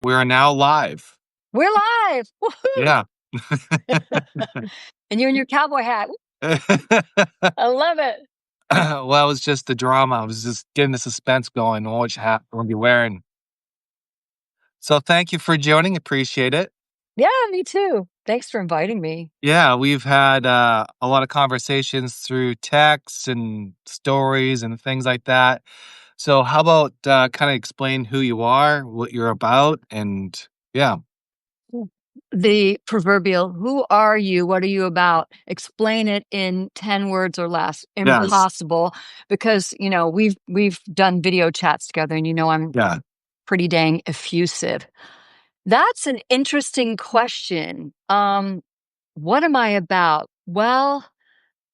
We are now live. We're live. Woohoo! Yeah. And you're in your cowboy hat. I love it. Well, it was just the drama. I was just getting the suspense going on which hat I'm going to be wearing. So thank you for joining. Appreciate it. Yeah, me too. Thanks for inviting me. Yeah, we've had a lot of conversations through texts and stories and things like that. So how about kind of explain who you are, what you're about, and yeah. The proverbial, who are you? What are you about? Explain it in 10 words or less. Yes. Impossible. Because, we've done video chats together and I'm Yeah. pretty dang effusive. That's an interesting question. What am I about? Well,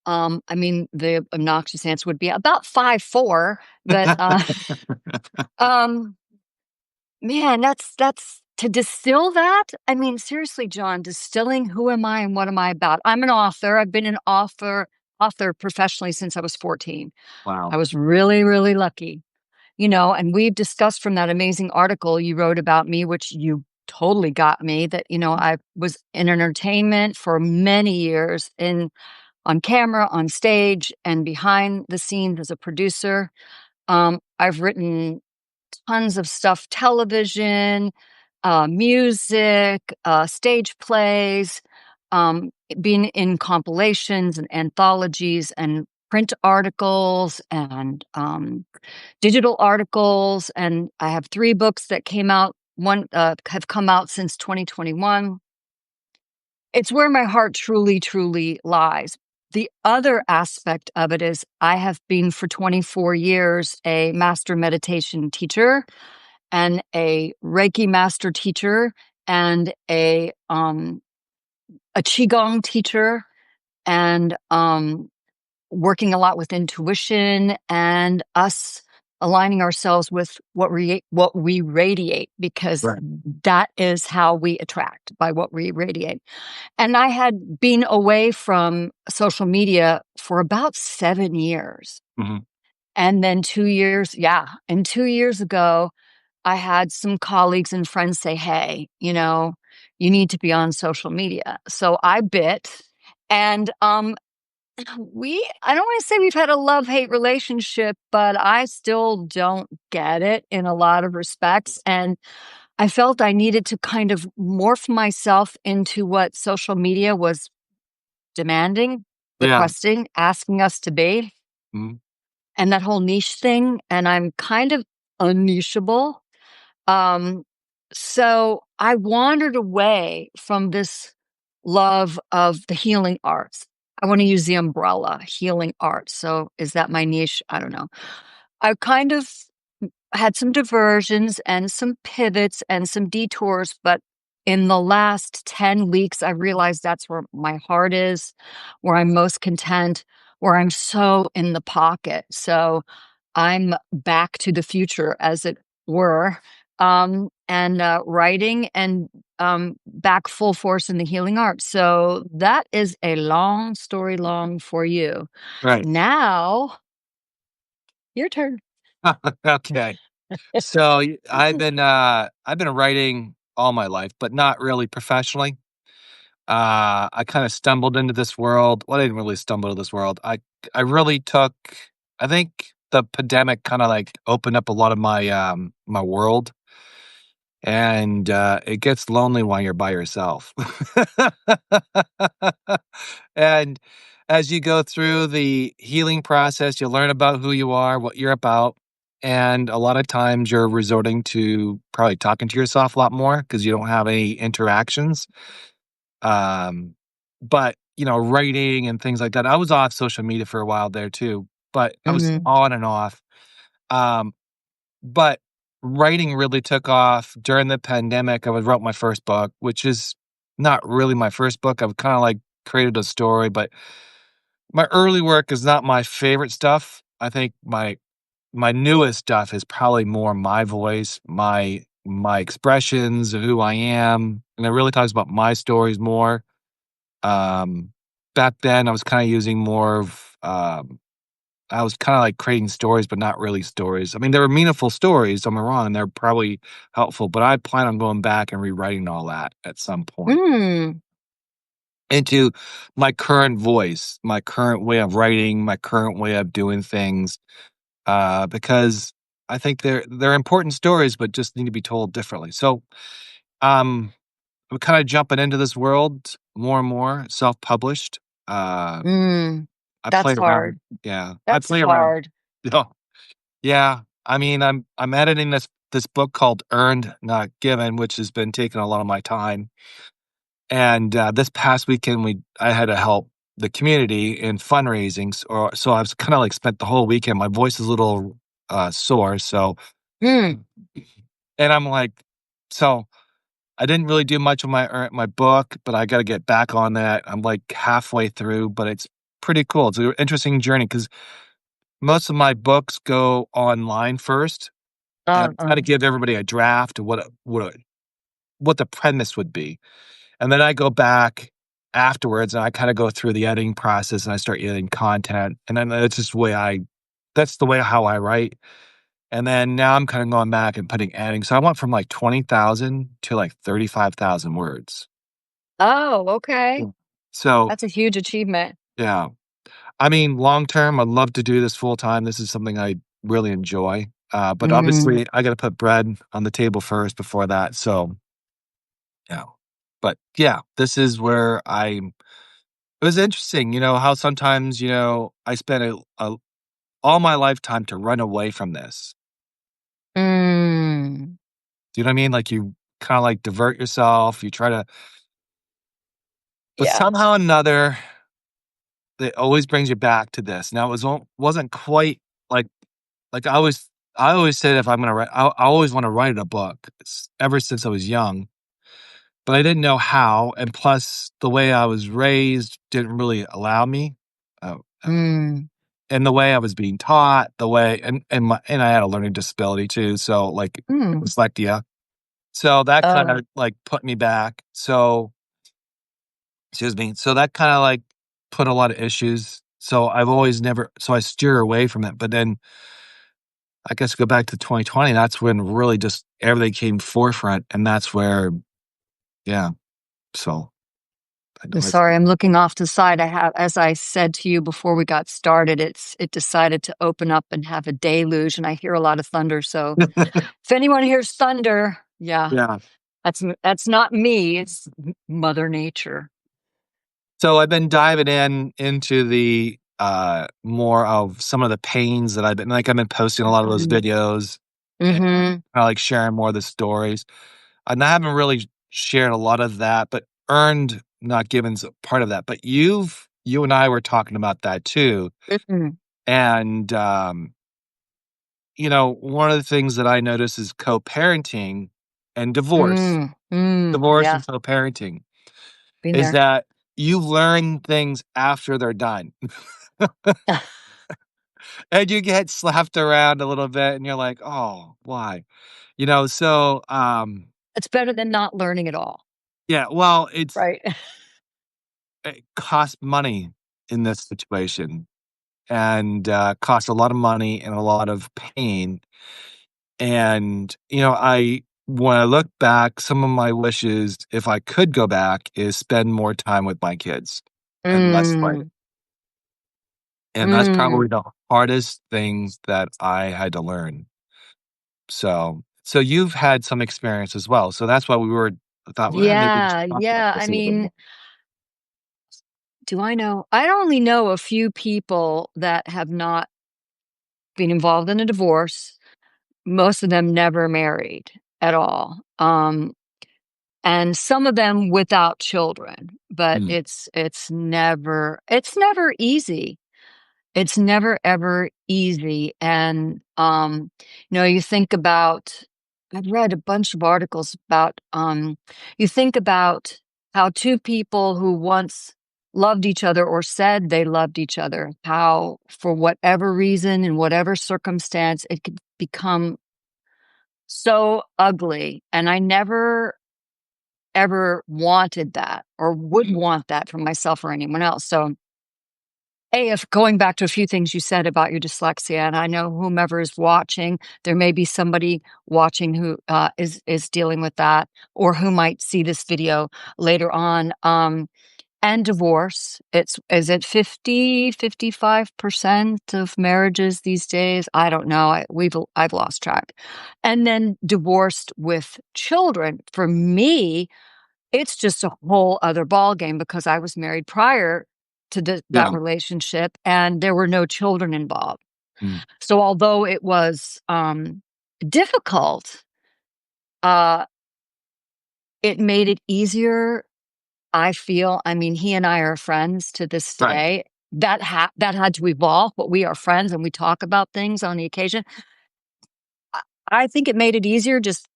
the obnoxious answer would be about 5'4", but man, that's to distill that. I mean, seriously, John, distilling who am I and what am I about? I'm an author. I've been an author professionally since I was 14. Wow. I was really, really lucky, and we've discussed from that amazing article you wrote about me, which you totally got me, that, I was in entertainment for many years on camera, on stage, and behind the scenes as a producer. I've written tons of stuff, television, music, stage plays, being in compilations and anthologies and print articles and digital articles. And I have 3 books that came out, have come out since 2021. It's where my heart truly, truly lies. The other aspect of it is I have been for 24 years a master meditation teacher and a Reiki master teacher and a Qigong teacher and working a lot with intuition and us aligning ourselves with what we radiate, because Right. that is how we attract, by what we radiate. And I had been away from social media for about 7 years. Mhm. And then 2 years ago, I had some colleagues and friends say, hey, you need to be on social media. So I bit. And I don't want to say we've had a love-hate relationship, but I still don't get it in a lot of respects. And I felt I needed to kind of morph myself into what social media was demanding, Yeah. requesting, asking us to be, Mhm. and that whole niche thing. And I'm kind of unnicheable. So I wandered away from this love of the healing arts. I want to use the umbrella healing arts. So is that my niche? I don't know. I kind of had some diversions and some pivots and some detours, but in the last 10 weeks, I realized that's where my heart is, where I'm most content, where I'm so in the pocket. So I'm back to the future, as it were, and writing and back full force in the healing arts. So that is a long story long for you. Right. Now, your turn. Okay. So I've been writing all my life, but not really professionally. I kind of stumbled into this world. Well, I didn't really stumble into this world. I really took. I think the pandemic kind of like opened up a lot of my world, and it gets lonely when you're by yourself. And as you go through the healing process, you learn about who you are, what you're about. And a lot of times you're resorting to probably talking to yourself a lot more because you don't have any interactions. Um, but, writing and things like that. I was off social media for a while there too, but I was Mhm. on and off. Um, but writing really took off during the pandemic. wrote my first book, which is not really my first book. I've kind of like created a story, but my early work is not my favorite stuff. I think my newest stuff is probably more my voice, my expressions of who I am, and it really talks about my stories more. Um, Back then, I was kind of using more of I was kinda, like, creating stories, but not really stories. I mean, they were meaningful stories, don't get me wrong, and they're probably helpful, but I plan on going back and rewriting all that at some point Mm, into my current voice, my current way of writing, my current way of doing things, because I think they're important stories, but just need to be told differently. So, um, I'm kinda jumping into this world more and more, self-published. Uh, mm. I That's play around. hard. Yeah, I That's play around. hard. Yeah, I mean, I'm editing this book called Earned, Not Given, which has been taking a lot of my time. And this past weekend, we I had to help the community in fundraisings, or so I was kind of like spent the whole weekend. My voice is a little sore, so Mm. and I'm like, so I didn't really do much of my book, but I got to get back on that. I'm like halfway through, but it's pretty cool. It's an interesting journey because most of my books go online first, and I try Uh-uh. to give everybody a draft of what the premise would be, and then I go back afterwards, and I kinda go through the editing process, and I start editing content, and then that's the way how I write, and then now I'm kinda going back and putting adding so I went from, like, 20,000 to, like, 35,000 words. Oh, okay. Mm. So, That's a huge achievement. yeah. I mean, long term, I'd love to do this full time. This is something I really enjoy, but Mhm. obviously, I gotta put bread on the table first before that, so, yeah. But, yeah, this is where I'm it was interesting, how sometimes, I spent all my lifetime to run away from this. Mm. Do you know what I mean? Like, you kinda, like, divert yourself, you try to but Yeah. somehow or another, it always brings you back to this. Now, it wasn't quite like I always said if I'm gonna write I always wanna write a book, ever since I was young, but I didn't know how, and plus, the way I was raised didn't really allow me. Uh, uh Mm. And the way I was being taught, the way and I had a learning disability too, so, like, Mm. dyslexia. So that Oh. kinda, like, put me back. So excuse me. So that kinda, like, put a lot of issues. So I've always never so I steer away from it, but then I guess go back to 2020, that's when really just everything came forefront, and that's where yeah, so I know I'm it's sorry, I'm looking off to the side. I have as I said to you before we got started, it decided to open up and have a deluge, and I hear a lot of thunder, so if anyone hears thunder, yeah, Yeah. that's not me, it's Mother Nature. So I've been diving into the, more of some of the pains that I've been posting a lot of those Mhm. videos and Mhm. kinda, like, sharing more of the stories, and I haven't really shared a lot of that, but earned, not given's a part of that, but you and I were talking about that too, Mhm. and, one of the things that I notice is co-parenting and Mm. Mm. divorce Yeah, and co-parenting, been is there. that you learn things after they're done. And you get slapped around a little bit, and you're like, "Oh, why?" So, It's better than not learning at all, yeah, well, right? it costs money in this situation, and, costs a lot of money and a lot of pain, and, when I look back, some of my wishes, if I could go back, is spend more time with my kids and less fighting, Mm. and that's Mm. probably the hardest things that I had to learn. So you've had some experience as well. So that's why thought, well, maybe we should Yeah, talk about yeah, I this a little bit mean, more. do I know? I only know a few people that have not been involved in a divorce. Most of them never married at all. And some of them without children, but Mm, it's never easy. It's never ever easy. And you think about I've read a bunch of articles about you think about how two people who once loved each other or said they loved each other, how for whatever reason in whatever circumstance it could become so ugly. And I never ever wanted that or would want that for myself or anyone else. So If going back to a few things you said about your dyslexia, and I know whomever is watching, there may be somebody watching who is dealing with that, or who might see this video later on. And divorce. Is it 55% of marriages these days? I don't know. I've lost track. And then divorced with children. For me, it's just a whole other ball game because I was married prior to that Yeah. relationship and there were no children involved. Mm. So although it was difficult, uh, it made it easier. I feel, I mean, he and I are friends to this Right. day. That had to evolve, but we are friends and we talk about things on the occasion. I I think it made it easier. Just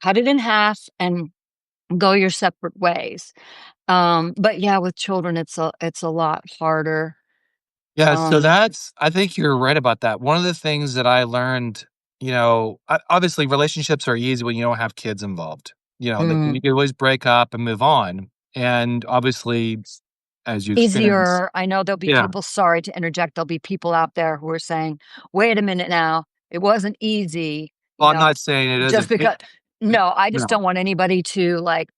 cut it in half and go your separate ways. But yeah, with children, it's a lot harder. Yeah, so Um, I think you're right about that. One of the things that I learned, obviously relationships are easy when you don't have kids involved. You mm, can always break up and move on. And obviously, as you experience, easier. I know there'll be yeah. people. Sorry to interject. There'll be people out there who are saying, "Wait a minute now, it wasn't easy." Well, I'm not saying it Just isn't. because. No, I just No. don't want anybody to like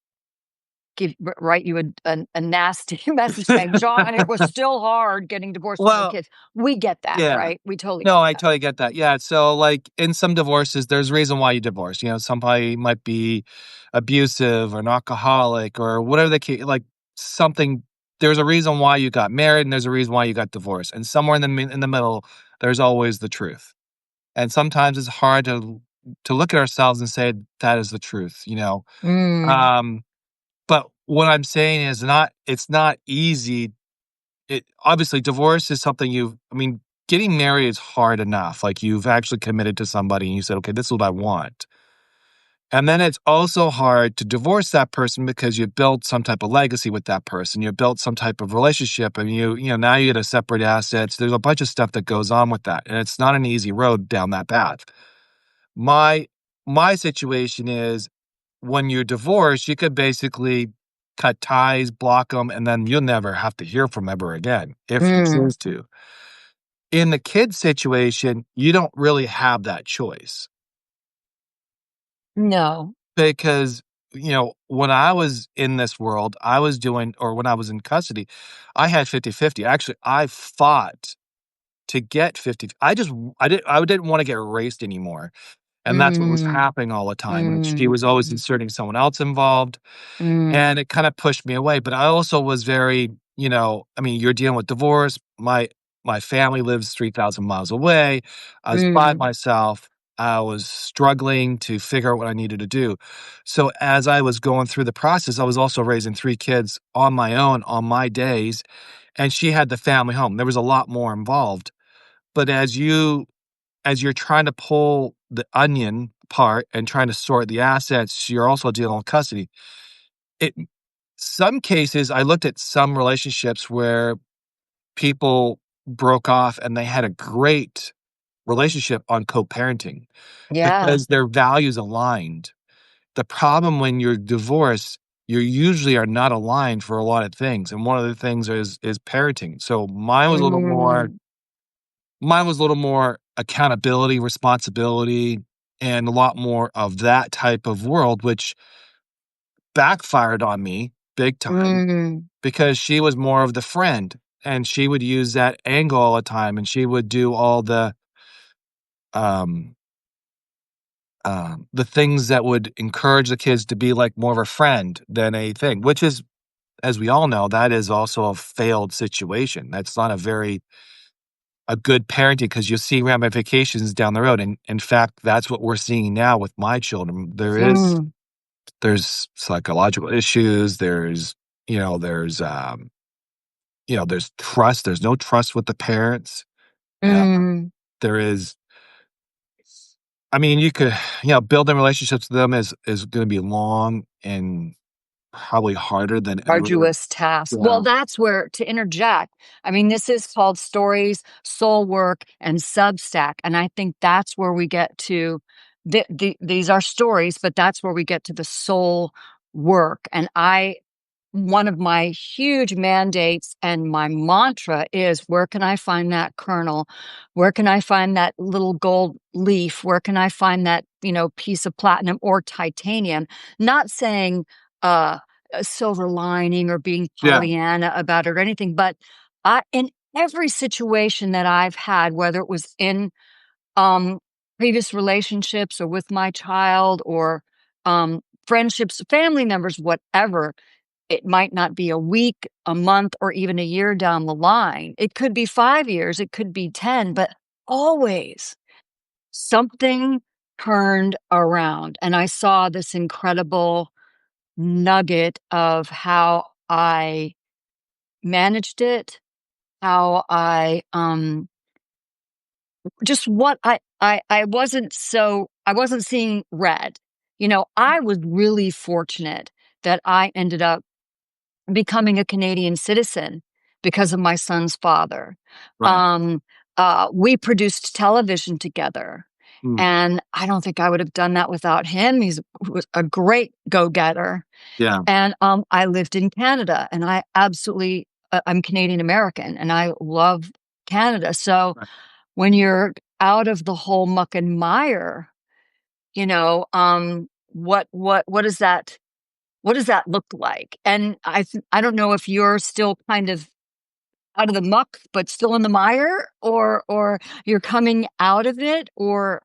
write you a nasty message saying, "John, it was still hard getting divorced with no Well, kids." We get that, yeah. right? We totally No, get I that. totally get that. Yeah, so, like, in some divorces, there's a reason why you divorce. Somebody might be abusive or an alcoholic or whatever the case, like, something there's a reason why you got married, and there's a reason why you got divorced, and somewhere in the middle, there's always the truth. And sometimes it's hard to look at ourselves and say, "That is the truth," you know? Mm, Um, but what I'm saying is it's not easy. It obviously, divorce is something getting married is hard enough, like, you've actually committed to somebody and you said, "Okay, this is what I want." And then it's also hard to divorce that person because you built some type of legacy with that person, you built some type of relationship, and now you get to separate assets, there's a bunch of stuff that goes on with that, and it's not an easy road down that path. My my situation is when you're divorced, you could basically cut ties, block them, and then you'll never have to hear from ever again if you mm, choose to. In the kid situation, you don't really have that choice no. because, when I was in this world, I was doing or when I was in custody, I had 50-50. Actually, I fought to get 50. I didn't wanna get erased anymore, and that's what was Mm, happening all the time, and she mm, was always inserting someone else involved. mm, And it kinda pushed me away, but I also was very, you're dealing with divorce. My family lives 3,000 miles away. I was by mm, myself. I was struggling to figure out what I needed to do. So, as I was going through the process, I was also raising 3 kids on my own on my days, and she had the family home. There was a lot more involved, but as you're trying to pull the onion apart and trying to sort the assets, you're also dealing with custody. It Some cases, I looked at some relationships where people broke off and they had a great relationship on co-parenting yeah. because their values aligned. The problem when you're divorced, you usually are not aligned for a lot of things, and one of the things is parenting. So Mm, mine was a little more accountability, responsibility, and a lot more of that type of world, which backfired on me big time mm, because she was more of the friend, and she would use that angle all the time, and she would do all um, the things that would encourage the kids to be, like, more of a friend than a thing, which is, as we all know, that is also a failed situation. That's not a good parenting because 'cause you'll see ramifications down the road, and in fact, that's what we're seeing now with my children. mm, There's psychological issues, there's trust, there's no trust with the parents. Uh, mm. there is you could building relationships with them is gonna be long and probably harder than ever. Arduous task. Well, Yeah. that's where to interject. I mean, this is called Stories, Soulwork, and Substack, and I think that's where we get to these are stories, but that's where we get to the soul work. And one of my huge mandates and my mantra is, where can I find that kernel? Where can I find that little gold leaf? Where can I find that, piece of platinum or titanium? Not saying a silver lining or being Yeah. Pollyanna about it or anything, but in every situation that I've had, whether it was in um, previous relationships or with my child or friendships, family members, whatever, it might not be a week, a month, or even a year down the line. It could be 5 years, it could be 10, but always something turned around. And I saw this incredible nugget of how I managed it, how I just what I wasn't seeing red. I was really fortunate that I ended up becoming a Canadian citizen because of my son's father. Right. Um, we produced television together, Mm. and I don't think I would have done that without him. Was a great go-getter, Yeah. and, I lived in Canada, and I absolutely I'm Canadian American, and I love Canada, so Right. when you're out of the whole muck and mire, what does that look like? And I don't know if you're still kind of out of the muck, but still in the mire, or you're coming out of it, or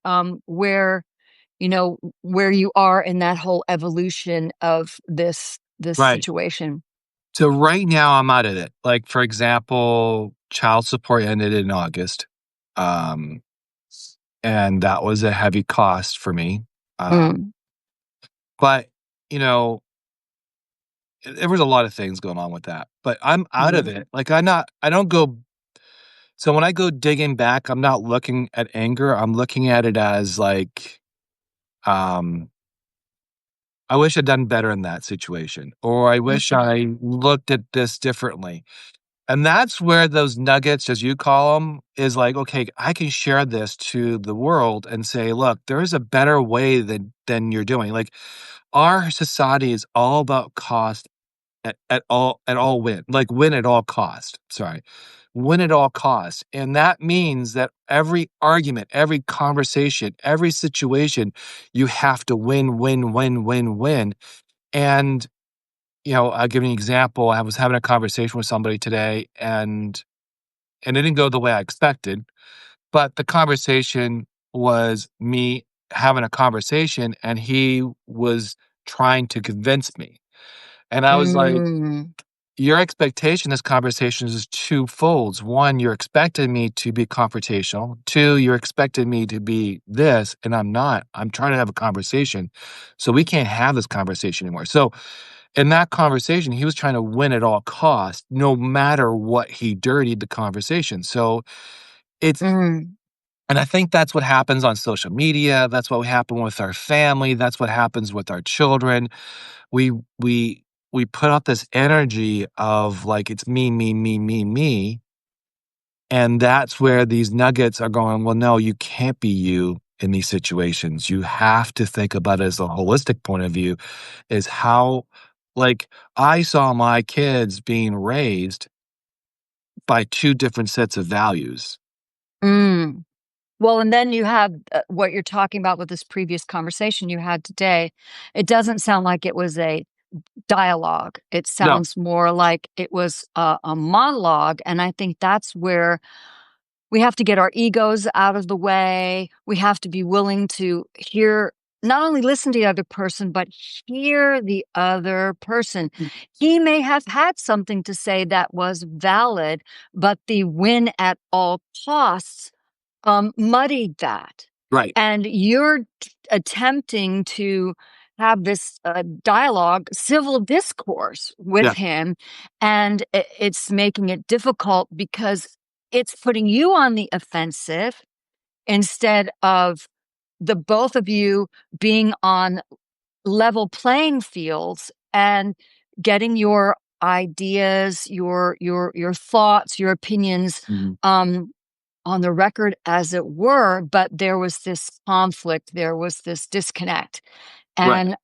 where you are in that whole evolution of this Right. situation. So right now I'm out of it. Like, for example, child support ended in August. Um, and that was a heavy cost for me. Mm, But, you know, there was a lot of things going on with that. But I'm out of mhm, it. Like I don't go so when I go digging back, I'm not looking at anger. I'm looking at it as like, um, I wish I'd done better in that situation, or I wish mhm, I looked at this differently. And that's where those nuggets, as you call them, is like, okay, I can share this to the world and say, look, there is a better way than you're doing. Like our society is all about cost at all win, like win at all cost. Sorry. Win at all costs. And that means that every argument, every conversation, every situation, you have to win, win, win, win, win. And I'll give you an example. I was having a conversation with somebody today and it didn't go the way I expected, but the conversation was me having a conversation and he was trying to convince me. And I was like, mm, your expectation in this conversation is two folds. One, you're expecting me to be confrontational. Two, you're expecting me to be this, and I'm not. I'm trying to have a conversation. So we can't have this conversation anymore. So in that conversation, he was trying to win at all costs, no matter what he dirtied the conversation. So it's mm, and I think that's what happens on social media. That's what happen with our family. That's what happens with our children. We we we put out this energy of like it's me, me, me, me, me, and that's where these nuggets are going, well, no, you can't be you in these situations. You have to think about it as a holistic point of view, is how like I saw my kids being raised by two different sets of values. mm. Well, and then you have what you're talking about with this previous conversation you had today. It doesn't sound like it was a dialogue. It No. sounds more like it was a monologue. And I think that's where we have to get our egos out of the way. We have to be willing to hear, not only listen to the other person, but hear the other person. He may have had something to say that was valid, but the win at all costs muddied that. Right. And you're attempting to have this dialogue, civil discourse with Yeah. him, and it's making it difficult because it's putting you on the offensive instead of the both of you being on level playing fields and getting your ideas, your thoughts, your opinions Mhm. um, on the record, as it were. But there was this conflict, there was this disconnect, Right. and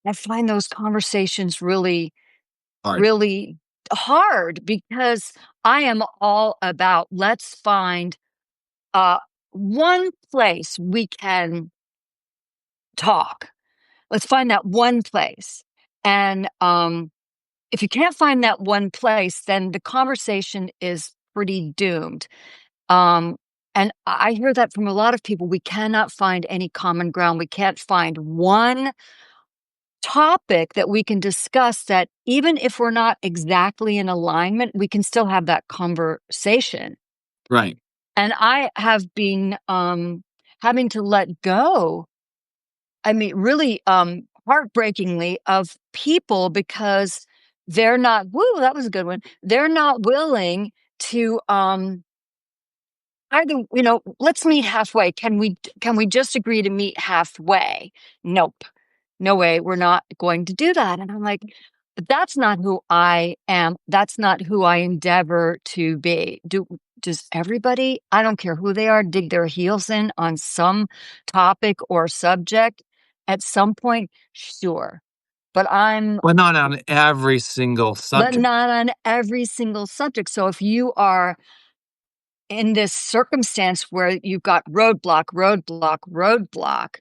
I find those conversations really, Hard. really hard because I am all about let's find uh, one place we can talk. Let's find that one place. And if you can't find that one place, then the conversation is pretty doomed. Um, and I hear that from a lot of people. We cannot find any common ground. We can't find one topic that we can discuss that even if we're not exactly in alignment, we can still have that conversation. Right. And I have been having to let go, I mean, really heartbreakingly, of people because they're not, woo, that was a good one. They're not willing to either, let's meet halfway. Can we just agree to meet halfway? Nope. No way. We're not going to do that. And I'm like, but that's not who I am. That's not who I endeavor to be. Does everybody, I don't care who they are, dig their heels in on some topic or subject at some point? Sure. But I'm Well, not on every single but subject. not on every single subject. So if you are in this circumstance where you've got roadblock, roadblock, roadblock,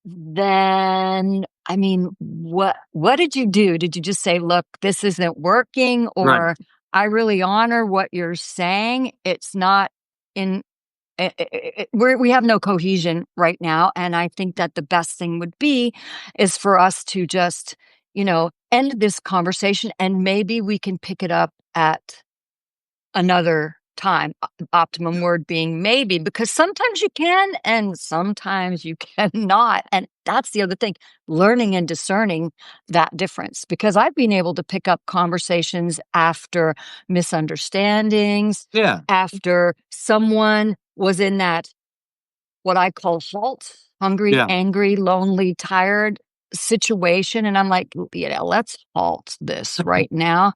then I mean, what did you do? Did you just say, "Look, this isn't working," Right. or "I really honor what you're saying. It's not in we have no cohesion right now, and I think that the best thing would be is for us to just, end this conversation and maybe we can pick it up at another time." Optimum word being maybe, because sometimes you can and sometimes you cannot. And that's the other thing, learning and discerning that difference. Because I've been able to pick up conversations after misunderstandings, Yeah. after someone was in that, what I call halt, hungry, Yeah. angry, lonely, tired situation. And I'm like, let's halt this right now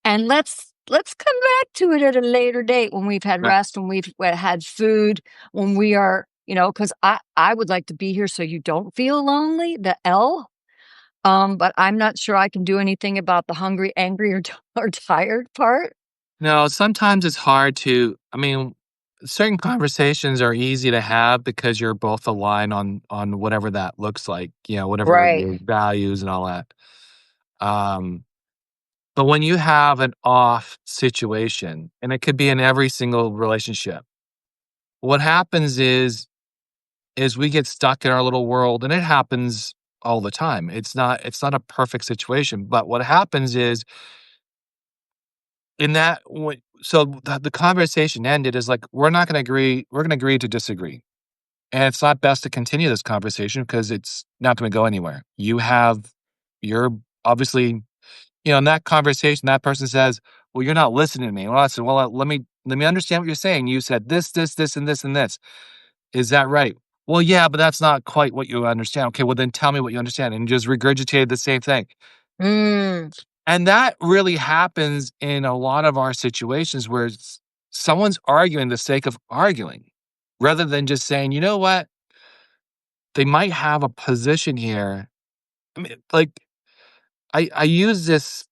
and let's come back to it at a later date when we've had Right. rest, when we've had food, when we are, because I would like to be here so you don't feel lonely, the L. But I'm not sure I can do anything about the hungry, angry, or, or tired part. No, sometimes it's hard to, I mean, certain conversations are easy to have because you're both aligned on whatever that looks like, whatever Right. your values and all that. Um, but when you have an off situation, and it could be in every single relationship, what happens is we get stuck in our little world, and it happens all the time. It's not a perfect situation, but what happens is in that when so the conversation ended is like, we're gonna agree to disagree. And it's not best to continue this conversation because it's not gonna go anywhere. You're obviously, in that conversation, that person says, "Well, you're not listening to me." Well, I said, "Well, let me understand what you're saying. You said this, and this, and this. Is that right?" "Well, yeah, but that's not quite what you understand." "Okay, well, then tell me what you understand," and just regurgitated the same thing. Mm, And that really happens in a lot of our situations where someone's arguing the sake of arguing rather than just saying, you know what? They might have a position here. I mean, like, I use this,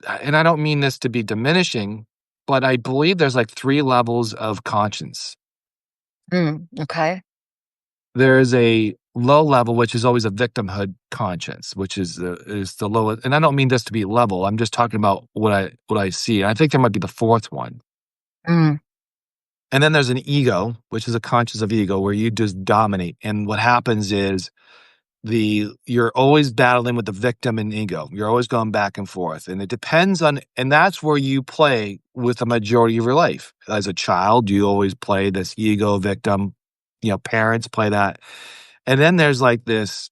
and I don't mean this to be diminishing, but I believe there's like three levels of conscience. okay. There's a low level, which is always a victimhood conscience, which is the lowest. And I don't mean this to be level. I'm just talking about what I see. And I think there might be the fourth one. Mm, And then there's an ego, which is a conscience of ego where you just dominate. And what happens is you're always battling with the victim and ego. You're always going back and forth. And it depends on, and that's where you play with the majority of your life. As a child, you always play this ego victim. Parents play that. And then there's like this,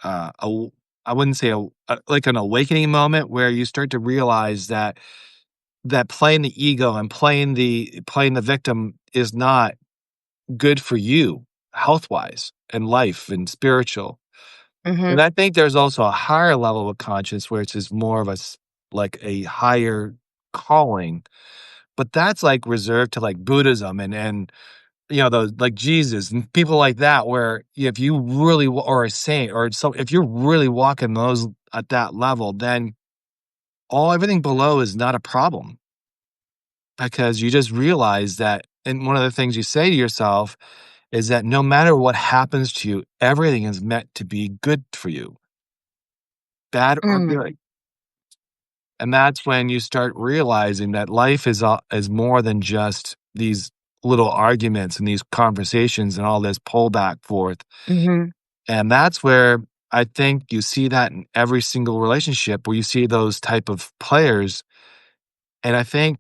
I wouldn't say like an awakening moment where you start to realize that playing the ego and playing the victim is not good for you health wise and life and spiritual. hmm And I think there's also a higher level of conscience where it's just more of like a higher calling, but that's like reserved to like Buddhism and those like Jesus and people like that, where if you really or a saint or so, if you're really walking those at that level, then everything below is not a problem because you just realize that. And one of the things you say to yourself is that no matter what happens to you, everything is meant to be good for you, bad or Mm, good. And that's when you start realizing that life is more than just these little arguments and these conversations and all this pull back forth. mhm, And that's where I think you see that in every single relationship where you see those type of players. And I think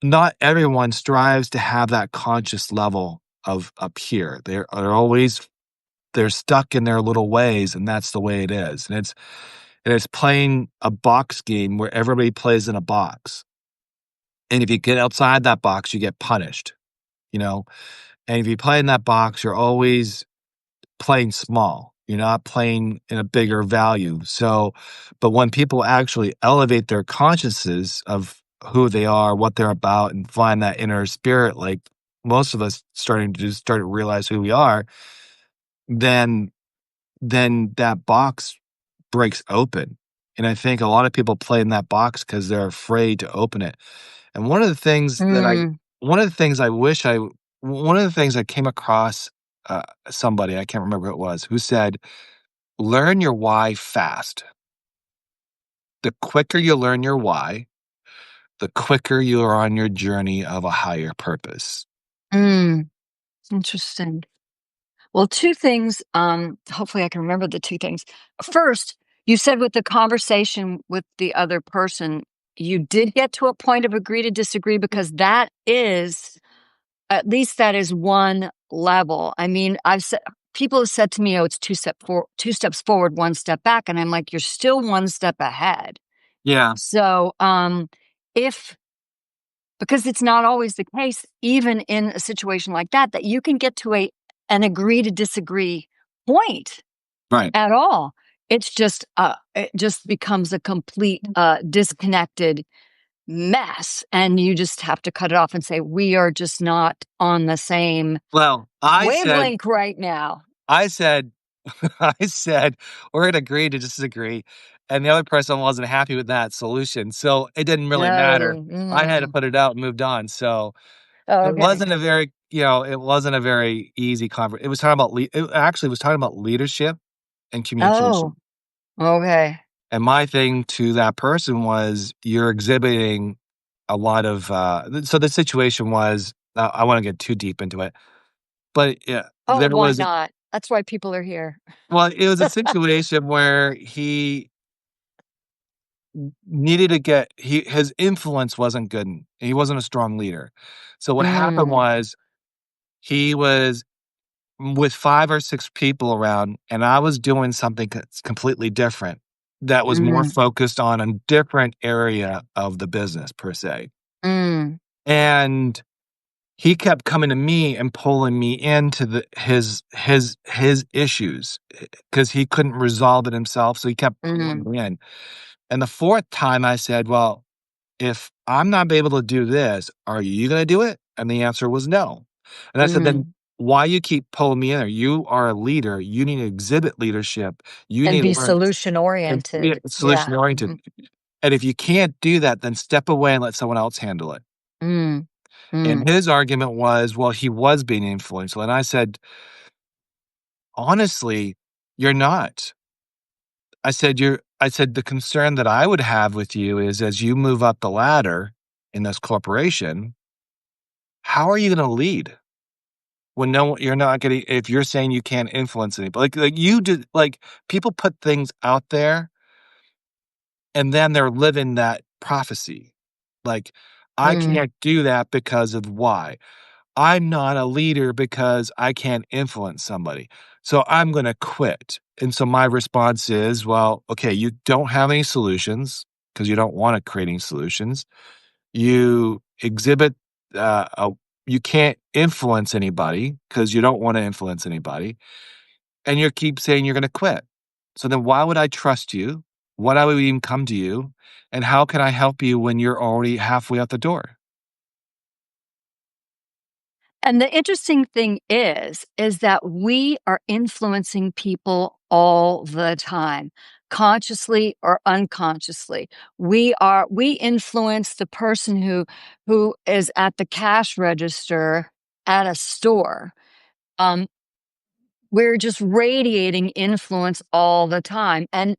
not everyone strives to have that conscious level of up here. They're stuck in their little ways, and that's the way it is. And it's playing a box game where everybody plays in a box. And if you get outside that box, you get punished, you know? And if you play in that box, you're always playing small. You're not playing in a bigger value. So, but when people actually elevate their consciousness of who they are, what they're about, and find that inner spirit, like most of us start to realize who we are, then that box breaks open. And I think a lot of people play in that box because they're afraid to open it. And mm, one of the things I wish I one of the things I came across, somebody, I can't remember who it was, who said, "Learn your why fast. The quicker you learn your why, the quicker you are on your journey of a higher purpose." mm. Interesting. Well, 2 things, hopefully I can remember the 2 things. First, you said with the conversation with the other person, you did get to a point of agree to disagree because that is at least that is one level. I mean, I've said people have said to me, "Oh, it's 2 steps forward, 1 step back," and I'm like, "You're still 1 step ahead." Yeah, So, if because it's not always the case, even in a situation like that, that you can get to an agree to disagree point right. at all. It just becomes a complete, disconnected mess, and you just have to cut it off and say, "We are just not on the same Well, wavelength right now." I said, I said, "We're gonna agree to disagree," and the other person wasn't happy with that solution, so it didn't really matter. No, I had to mm. put it out and moved on, so Oh, it okay. wasn't a very it wasn't a very easy it was talking about it actually was talking about leadership and Oh, communication, okay. and my thing to that person was, "You're exhibiting a lot of," so the situation was, I wanna get too deep into it, but, yeah, Oh, there why was not? That's why people are here. it was a situation where he needed to his influence wasn't good, and he wasn't a strong leader. So what happened Mm, was he was with 5 or 6 people around, and I was doing something completely different that was more mm, focused on a different area of the business per se. mm, And he kept coming to me and pulling me into his issues because he couldn't resolve it himself, so he kept pulling mm, me in. And the 4th time I said, "Well, if I'm not able to do this, are you gonna do it?" And the answer was no. And I said, "Then mm. why you keep pulling me in there? You are a leader. You need to exhibit leadership. You And need to be learn solution and be oriented. solution Yeah. oriented. Mhm. And if you can't do that, then step away and let someone else handle it." Mm, And mm, his argument was, well, he was being influential. And I said, "Honestly, you're not." I said, "The concern that I would have with you is as you move up the ladder in this corporation, how are you gonna lead when you're not gonna if you're saying you can't influence anybody?" Like you did people put things out there and then they're living that prophecy. Like, "I mm, can't do that because of why? I'm not a leader because I can't influence somebody. So I'm gonna quit." And so my response is, well, okay, you don't have any solutions because you don't want to create any solutions. You exhibit you can't influence anybody because you don't want to influence anybody. And you keep saying you're gonna quit. So then why would I trust you? Why would I would even come to you? And how can I help you when you're already halfway out the door? And the interesting thing is that we are influencing people all the time, consciously or unconsciously. We influence the person who is at the cash register at a store. Um, we're just radiating influence all the time. And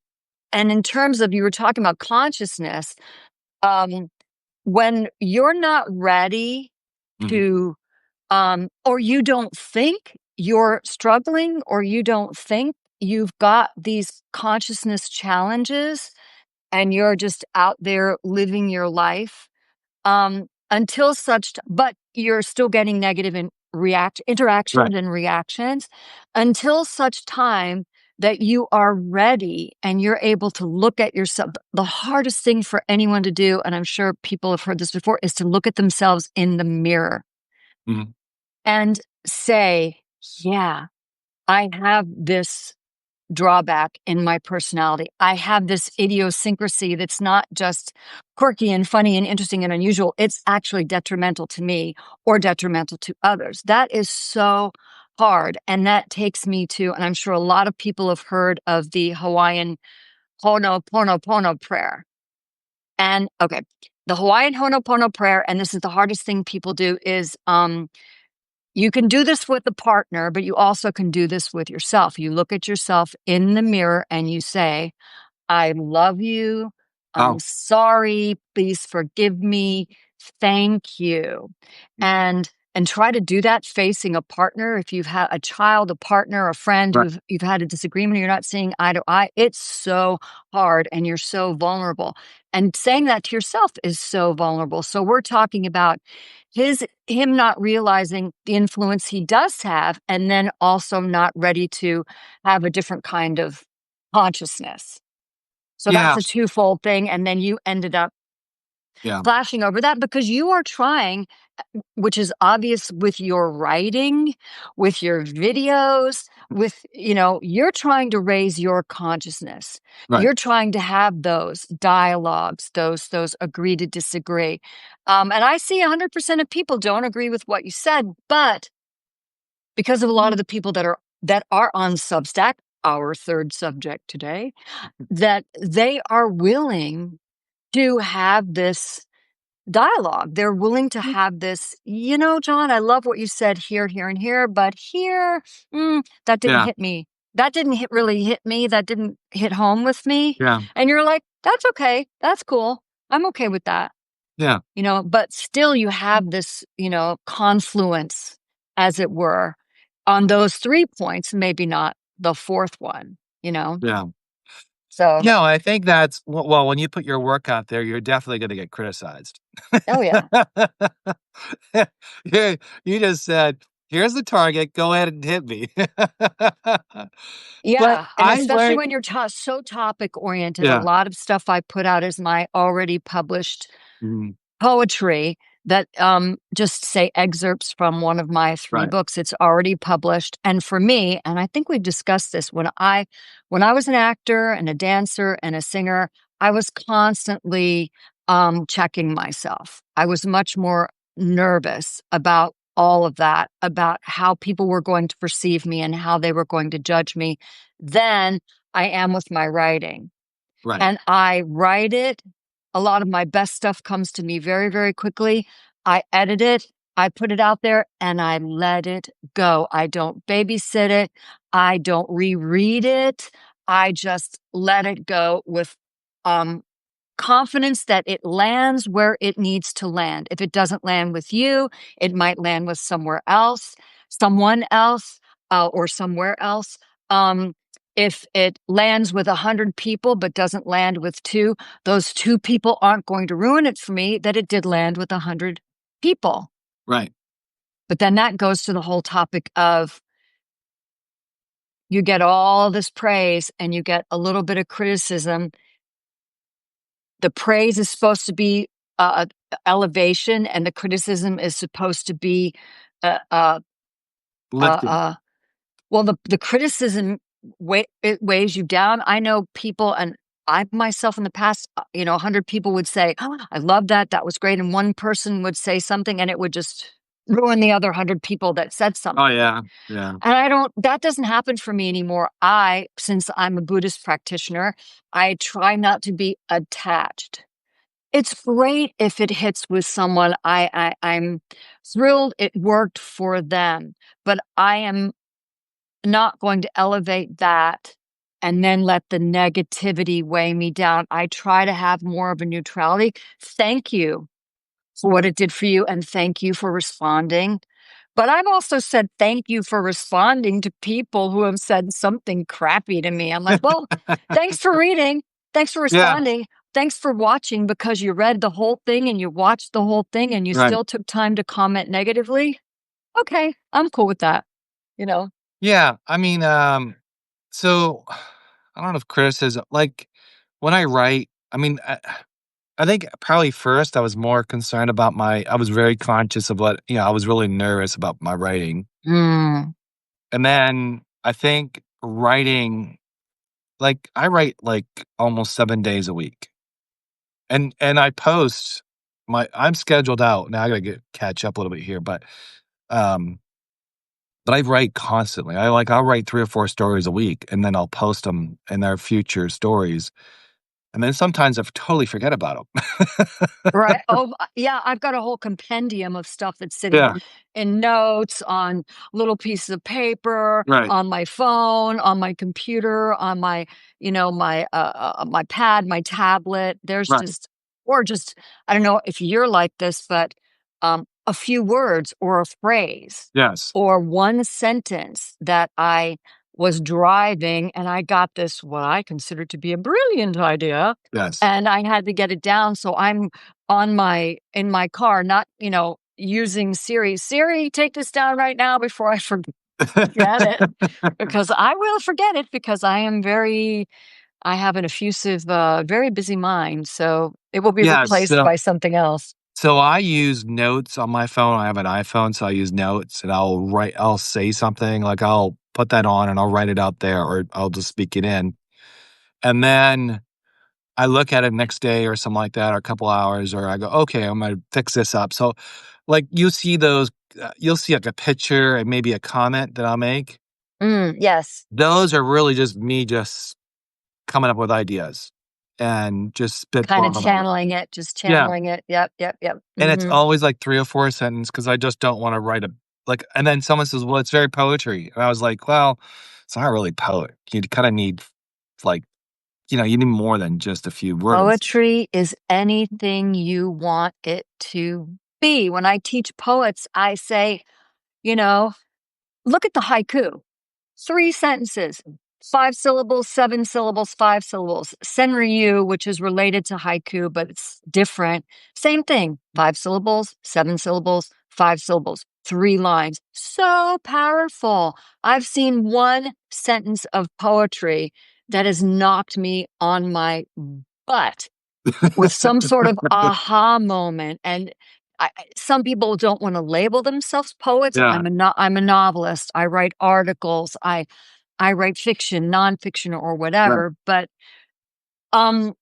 in terms of, you were talking about consciousness, um, when you're not ready Mhm. to, or you don't think you're struggling, or you don't think you've got these consciousness challenges, and you're just out there living your life, until but you're still getting negative interactions Right. and reactions, until such time that you are ready and you're able to look at yourself. The hardest thing for anyone to do, and I'm sure people have heard this before, is to look at themselves in the mirror Mhm. and say, yeah, I have this drawback in my personality. I have this idiosyncrasy that's not just quirky and funny and interesting and unusual. It's actually detrimental to me or detrimental to others. That is so hard. And that takes me to, and I'm sure a lot of people have heard of the Hawaiian Ho'oponopono prayer. And okay, the Hawaiian Ho'oponopono prayer, and this is the hardest thing people do, is you can do this with a partner, but you also can do this with yourself. You look at yourself in the mirror and you say, I love you. I'm Oh. sorry. Please forgive me. Thank you. And try to do that facing a partner. If you've had a child, a partner, a friend Right. you've had a disagreement, you're not seeing eye to eye. It's so hard and you're so vulnerable. And saying that to yourself is so vulnerable. So we're talking about him not realizing the influence he does have, and then also not ready to have a different kind of consciousness. So that's Yeah. a twofold thing, and then you ended up Yeah. flashing over that because you are trying, which is obvious with your writing, with your videos, with, you're trying to raise your consciousness. Right. You're trying to have those dialogues, those agree to disagree. And I see 100% of people don't agree with what you said, but because of a lot of the people that are on Substack, our third subject today, that they are willing to have this dialogue. They're willing to have this, John, I love what you said here, here, and here, but here, that didn't Yeah. hit me. That didn't really hit me. That didn't hit home with me. Yeah. And you're like, that's okay. That's cool. I'm okay with that. Yeah. But still you have this, confluence, as it were, on those 3 points, maybe not the fourth one, you know? Yeah. So, I think that's well, when you put your work out there, you're definitely gonna get criticized. oh yeah. Yeah, you just said, "Here's the target, go ahead and hit me." But Yeah, and I especially learned when you're so topic oriented, a yeah. lot of stuff I put out is my already published Mhm. poetry that, just say excerpts from one of my 3 Right. books. It's already published, and for me, and I think we've discussed this, when I was an actor and a dancer and a singer, I was constantly, checking myself. I was much more nervous about all of that, about how people were going to perceive me and how they were going to judge me than I am with my writing. Right. And I write it. A lot of my best stuff comes to me very, very quickly. I edit it, I put it out there, and I let it go. I don't babysit it. I don't reread it. I just let it go with um, confidence that it lands where it needs to land. If it doesn't land with you, it might land with someone else, or somewhere else. Um, if it lands with 100 people but doesn't land with two, those two people aren't going to ruin it for me that it did land with 100 people. Right. But then that goes to the whole topic of, you get all this praise and you get a little bit of criticism. The praise is supposed to be elevation, and the criticism is supposed to be uh, uh, uh, Lifting. uh, well, the criticism it weighs you down. I know people, and I myself in the past, 100 people would say, "Oh, I love that. That was great," and one person would say something, and it would just ruin the other 100 people that said Oh, something. yeah. Yeah. And that doesn't happen for me anymore. Since I'm a Buddhist practitioner, I try not to be attached. It's great if it hits with someone. I'm thrilled it worked for them, but I am not going to elevate that and then let the negativity weigh me down. I try to have more of a neutrality. Thank you for what it did for you, and thank you for responding. But I've also said thank you for responding to people who have said something crappy to me. I'm like, well, thanks for reading. Thanks for Yeah. responding. Thanks for watching, because you read the whole thing and you watched the whole thing and you Right. still took time to comment negatively. Okay, I'm cool with that. You know? Yeah. I mean, so I don't know if criticism, like when I write, I mean, I think probably first I was more concerned about I was very conscious of I was really nervous about my writing. Mm, And then I think writing, like I write like almost 7 days a week. And I post I'm scheduled out. Now I gotta catch up a little bit here, um, but I write constantly. I'll write 3 or 4 stories a week, and then I'll post them in their future stories. And then sometimes I totally forget about them. right. Oh, yeah. I've got a whole compendium of stuff that's sitting Yeah, in notes, on little pieces of paper, right. on my phone, on my computer, on my pad, my tablet. There's Right. just, I don't know if you're like this, but a few words or a phrase Yes. or one sentence that I was driving and I got this, what I consider to be a brilliant idea, Yes. and I had to get it down. So I'm in my car, not, using Siri. Siri, take this down right now before I forget it, because I will forget it, because I have an effusive, very busy mind. So it will be Yeah, replaced by something else. so I use notes on my phone. I have an iPhone, so I use notes, and I'll say something, like, I'll put that on and I'll write it out there, or I'll just speak it in. And then I look at it next day or something like that, or a couple hours, or I go, "Okay, I'm gonna fix this up." So, like, you'll see, like, a picture and maybe a comment that I'll make. Yes. Those are really just me just coming up with ideas and just Kind of spitballing them out. just Yeah. channeling it. Yep, yep, yep. And it's Mhm. always like 3 or 4 sentence, because I just don't wanna write and then someone says, "Well, it's very poetry." And I was like, "Well, it's not really poet. You kinda need, like, you need more than just a few words." Poetry is anything you want it to be. When I teach poets, I say, you know, look at the haiku. 3 sentences, 5 syllables, 7 syllables, 5 syllables. Senryu, which is related to haiku, but it's different. Same thing, 5 syllables, 7 syllables, 5 syllables, 3 lines. So powerful. I've seen one sentence of poetry that has knocked me on my butt with some sort of aha moment. And some people don't want to label themselves poets. Yeah, I'm a novelist. I write articles. I write fiction, nonfiction, or right. whatever. But um,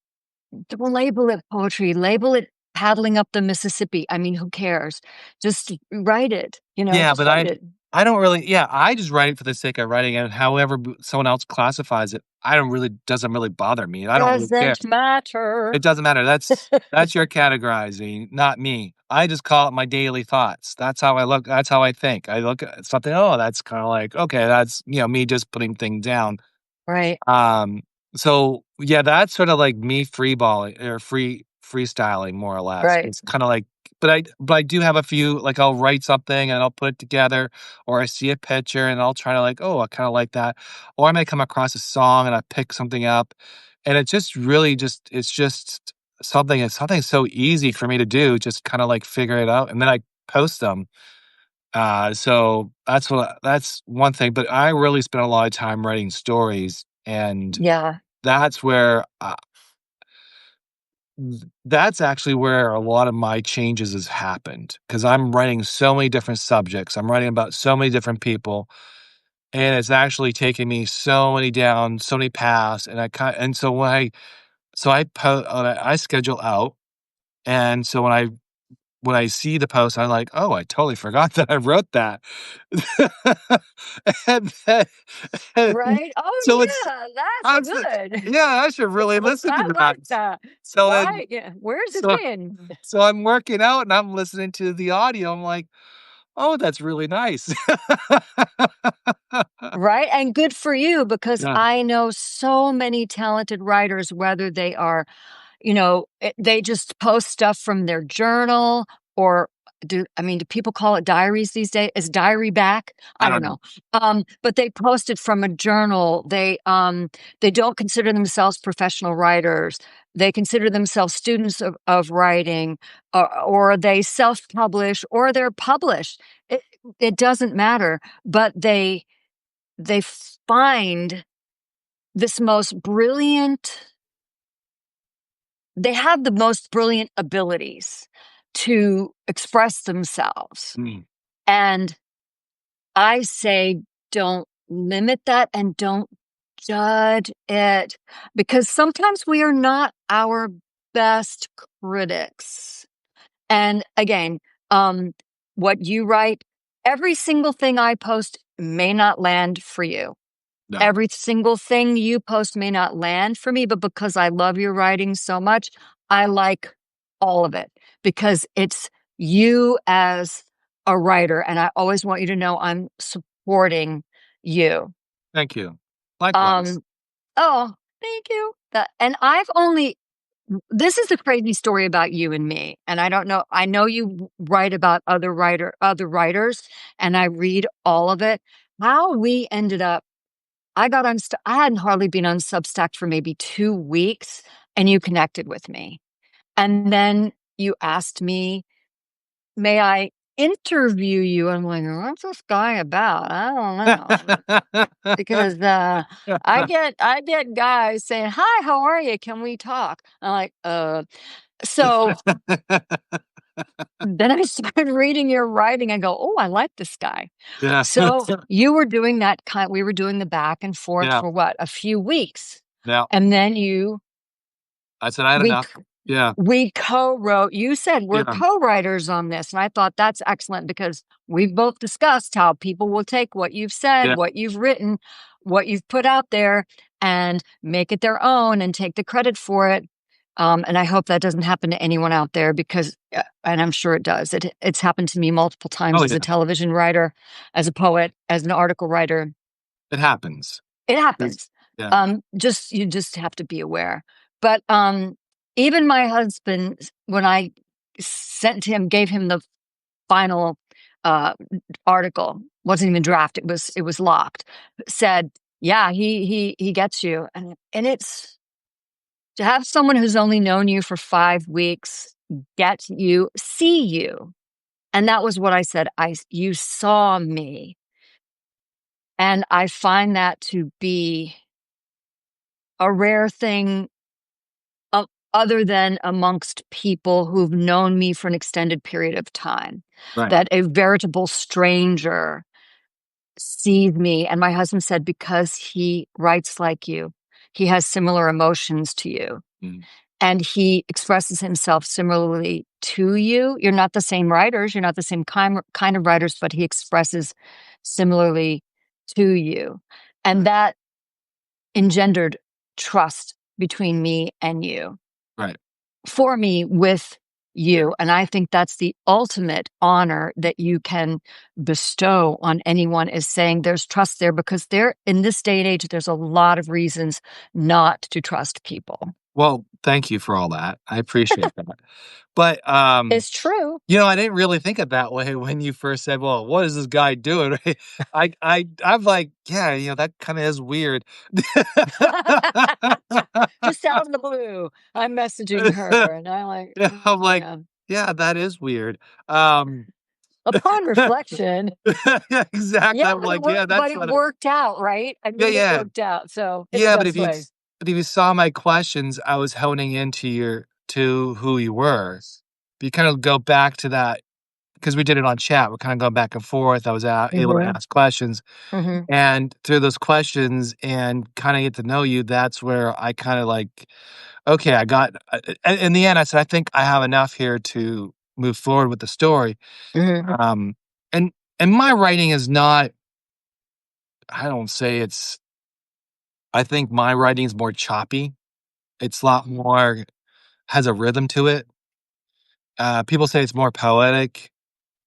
don't label it poetry. Label it paddling up the Mississippi. I mean, who cares? Just write it. Yeah, Just but write it. I don't really, yeah, I just write it for the sake of writing it, however someone else classifies it, I don't really doesn't really bother me. I don't really care. Doesn't matter. It doesn't matter. That's your categorizing, not me. I just call it my daily thoughts. That's how I look. That's how I think. I look at something. Oh, that's kind of like, okay, that's me just putting things down. Right. Um, so yeah, that's sort of like me freeballing or freestyling, more or less. Right. It's kind of like, but I do have a few, like, I'll write something and I'll put it together, or I see a picture and I'll try to, like, oh, I kind of like that, or I may come across a song and I pick something up, and it's just really it's just something so easy for me to do, just kind of like figure it out, and then I post them. So that's one thing, but I really spent a lot of time writing stories, and Yeah. that's where, that's actually where a lot of my changes has happened, because 'cause I'm writing so many different subjects. I'm writing about so many different people, and it's actually taken me down so many paths, and so when I schedule out, and so when when I see the post, I'm like, "Oh, I totally forgot that I wrote that." And then and Right? Oh, so it's yeah, that's I was like, good. "Yeah, I should really listen I to that." like that. So then Right, yeah. Where's it so been? so I'm working out and I'm listening to the audio, I'm like, "Oh, that's really nice." Right, and good for you because Yeah, I know so many talented writers, whether they are, they just post stuff from their journal or do people call it diaries these days? Is diary back? I I don't don't know. know. But they post it from a journal. They don't consider themselves professional writers. They consider themselves students of writing, or they self-publish or they're published. It doesn't matter, but they find this most brilliant they have the most brilliant abilities to express themselves. Mm, And I say, don't limit that and don't judge it because sometimes we are not our best critics. And again, um, what you write, every single thing I post may not land for you. no, Every single thing you post may not land for me, but because I love your writing so much, I like all of it because it's you as a writer. And I always want you to know I'm supporting you. thank you. Likewise. Um, oh, thank you. And I've only, this is the crazy story about you and me. And I don't know, I know you write about other writers, and I read all of it. How we ended up I hadn't hardly been on Substack for maybe 2 weeks, and you connected with me. And then you asked me, "May I interview you?" I'm like, "What's this guy about? I don't know." Because, I get guys saying, "Hi, how are you? Can we talk?" I'm like, So then I started reading your writing. I go, "Oh, I like this guy." Yeah. So you were doing we were doing the back and forth Yeah. for what? A few weeks. Yeah. And then I said I had we enough. Yeah. we co-wrote, you said we're Yeah. co-writers on this. And I thought that's excellent because we've both discussed how people will take what you've said, Yeah. what you've written, what you've put out there and make it their own and take the credit for it. And I hope that doesn't happen to anyone out there because, and I'm sure it does. It's happened to me multiple times Oh, as a yeah. television writer, as a poet, as an article writer. It happens. It It's happens. yeah. You just have to be aware. But, even my husband, when I gave him the final, uh, article, wasn't even draft, it was locked, said, "Yeah, he gets you." And it's to have someone who's only known you for 5 weeks get you, see you, and that was what I said, "You saw me." And I find that to be a rare thing, uh, other than amongst people who've known me for an extended period of time, Right. that a veritable stranger sees me. And my husband said, because he writes like you, he has similar emotions to you, Mm. and he expresses himself similarly to you. You're not the same writers, you're not the same kind of writers, but he expresses similarly to you. And Right. that engendered trust between me and you, Right. for me with Yeah. you. And I think that's the ultimate honor that you can bestow on anyone, is saying there's trust there, because there, in this day and age, there's a lot of reasons not to trust people. Well, thank you for all that. I appreciate that. But, It's true. I didn't really think of that way when you first said, "Well, what is this guy doing?" Right? I'm like, "Yeah, that kinda is weird." Just out of the blue, I'm messaging her and I'm like, Yeah, oh, I'm like, yeah. "Yeah, that is weird." Um Upon reflection, Yeah, exactly. yeah, I'm like, "Yeah, but that's it what it." worked out, right? I Yeah, mean, it yeah. worked out. So in the Yeah, best way. but if you saw my questions, I was honing into to who you were. If you kind of go back to that, because we did it on chat, we're kinda going back and forth, I was able to Hmm. ask questions, Hmm. and through those questions and kinda get to know you, that's where I kinda like, okay, I got in the end, I said, "I think I have enough here to move forward with the story. Mhm. Um, and my writing is not, I don't say it's, I think my writing is more choppy. It's a lot more, has a rhythm to it. People say it's more poetic.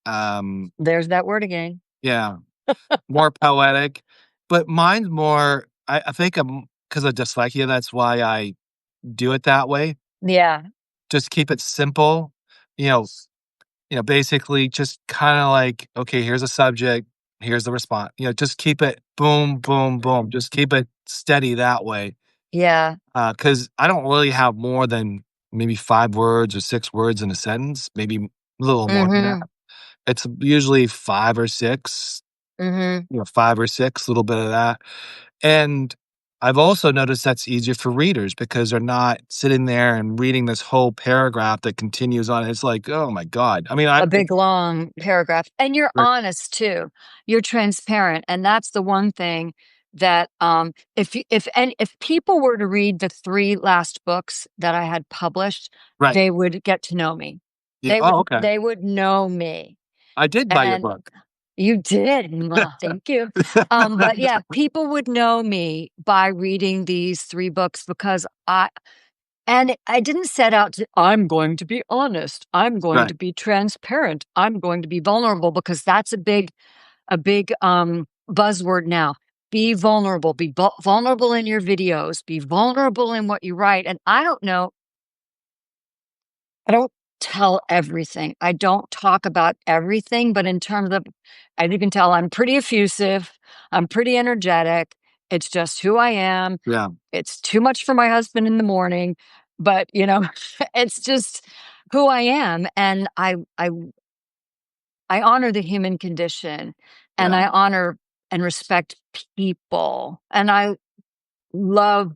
Um, There's that word again. yeah, more poetic, but mine's more, I think I'm, because of dyslexia, that's why I do it that way. Yeah. Just keep it simple, you know, basically just kinda like, "Okay, here's a subject, here's the response." Just keep it boom, boom, boom. Just keep it steady that way. Yeah. Because I don't really have more than maybe 5 words or 6 words in a sentence, maybe a little more than that. Mhm. It's usually 5 or 6, Mhm. 5 or 6, a little bit of that. And I've also noticed that's easier for readers because they're not sitting there and reading this whole paragraph that continues on. It's like, "Oh my god." I mean, I A big, long paragraph, and you're right, honest too. You're transparent, and that's the one thing that, if people were to read the 3 last books that I had published, right. they would get to know me. Yeah, oh, okay. They would know me, I did buy your and book. you did, well, thank you. But yeah, people would know me by reading these 3 books because I didn't set out to, I'm going to be honest. I'm going Right. to be transparent. I'm going to be vulnerable because that's a big buzzword now. Be vulnerable. Be vulnerable in your videos. Be vulnerable in what you write. And I don't know, I don't tell everything. I don't talk about everything, but in terms of, as you can tell, I'm pretty effusive. I'm pretty energetic. It's just who I am. Yeah, It's too much for my husband in the morning, but, it's just who I am, and I honor the human condition, and yeah, I honor and respect people, and I love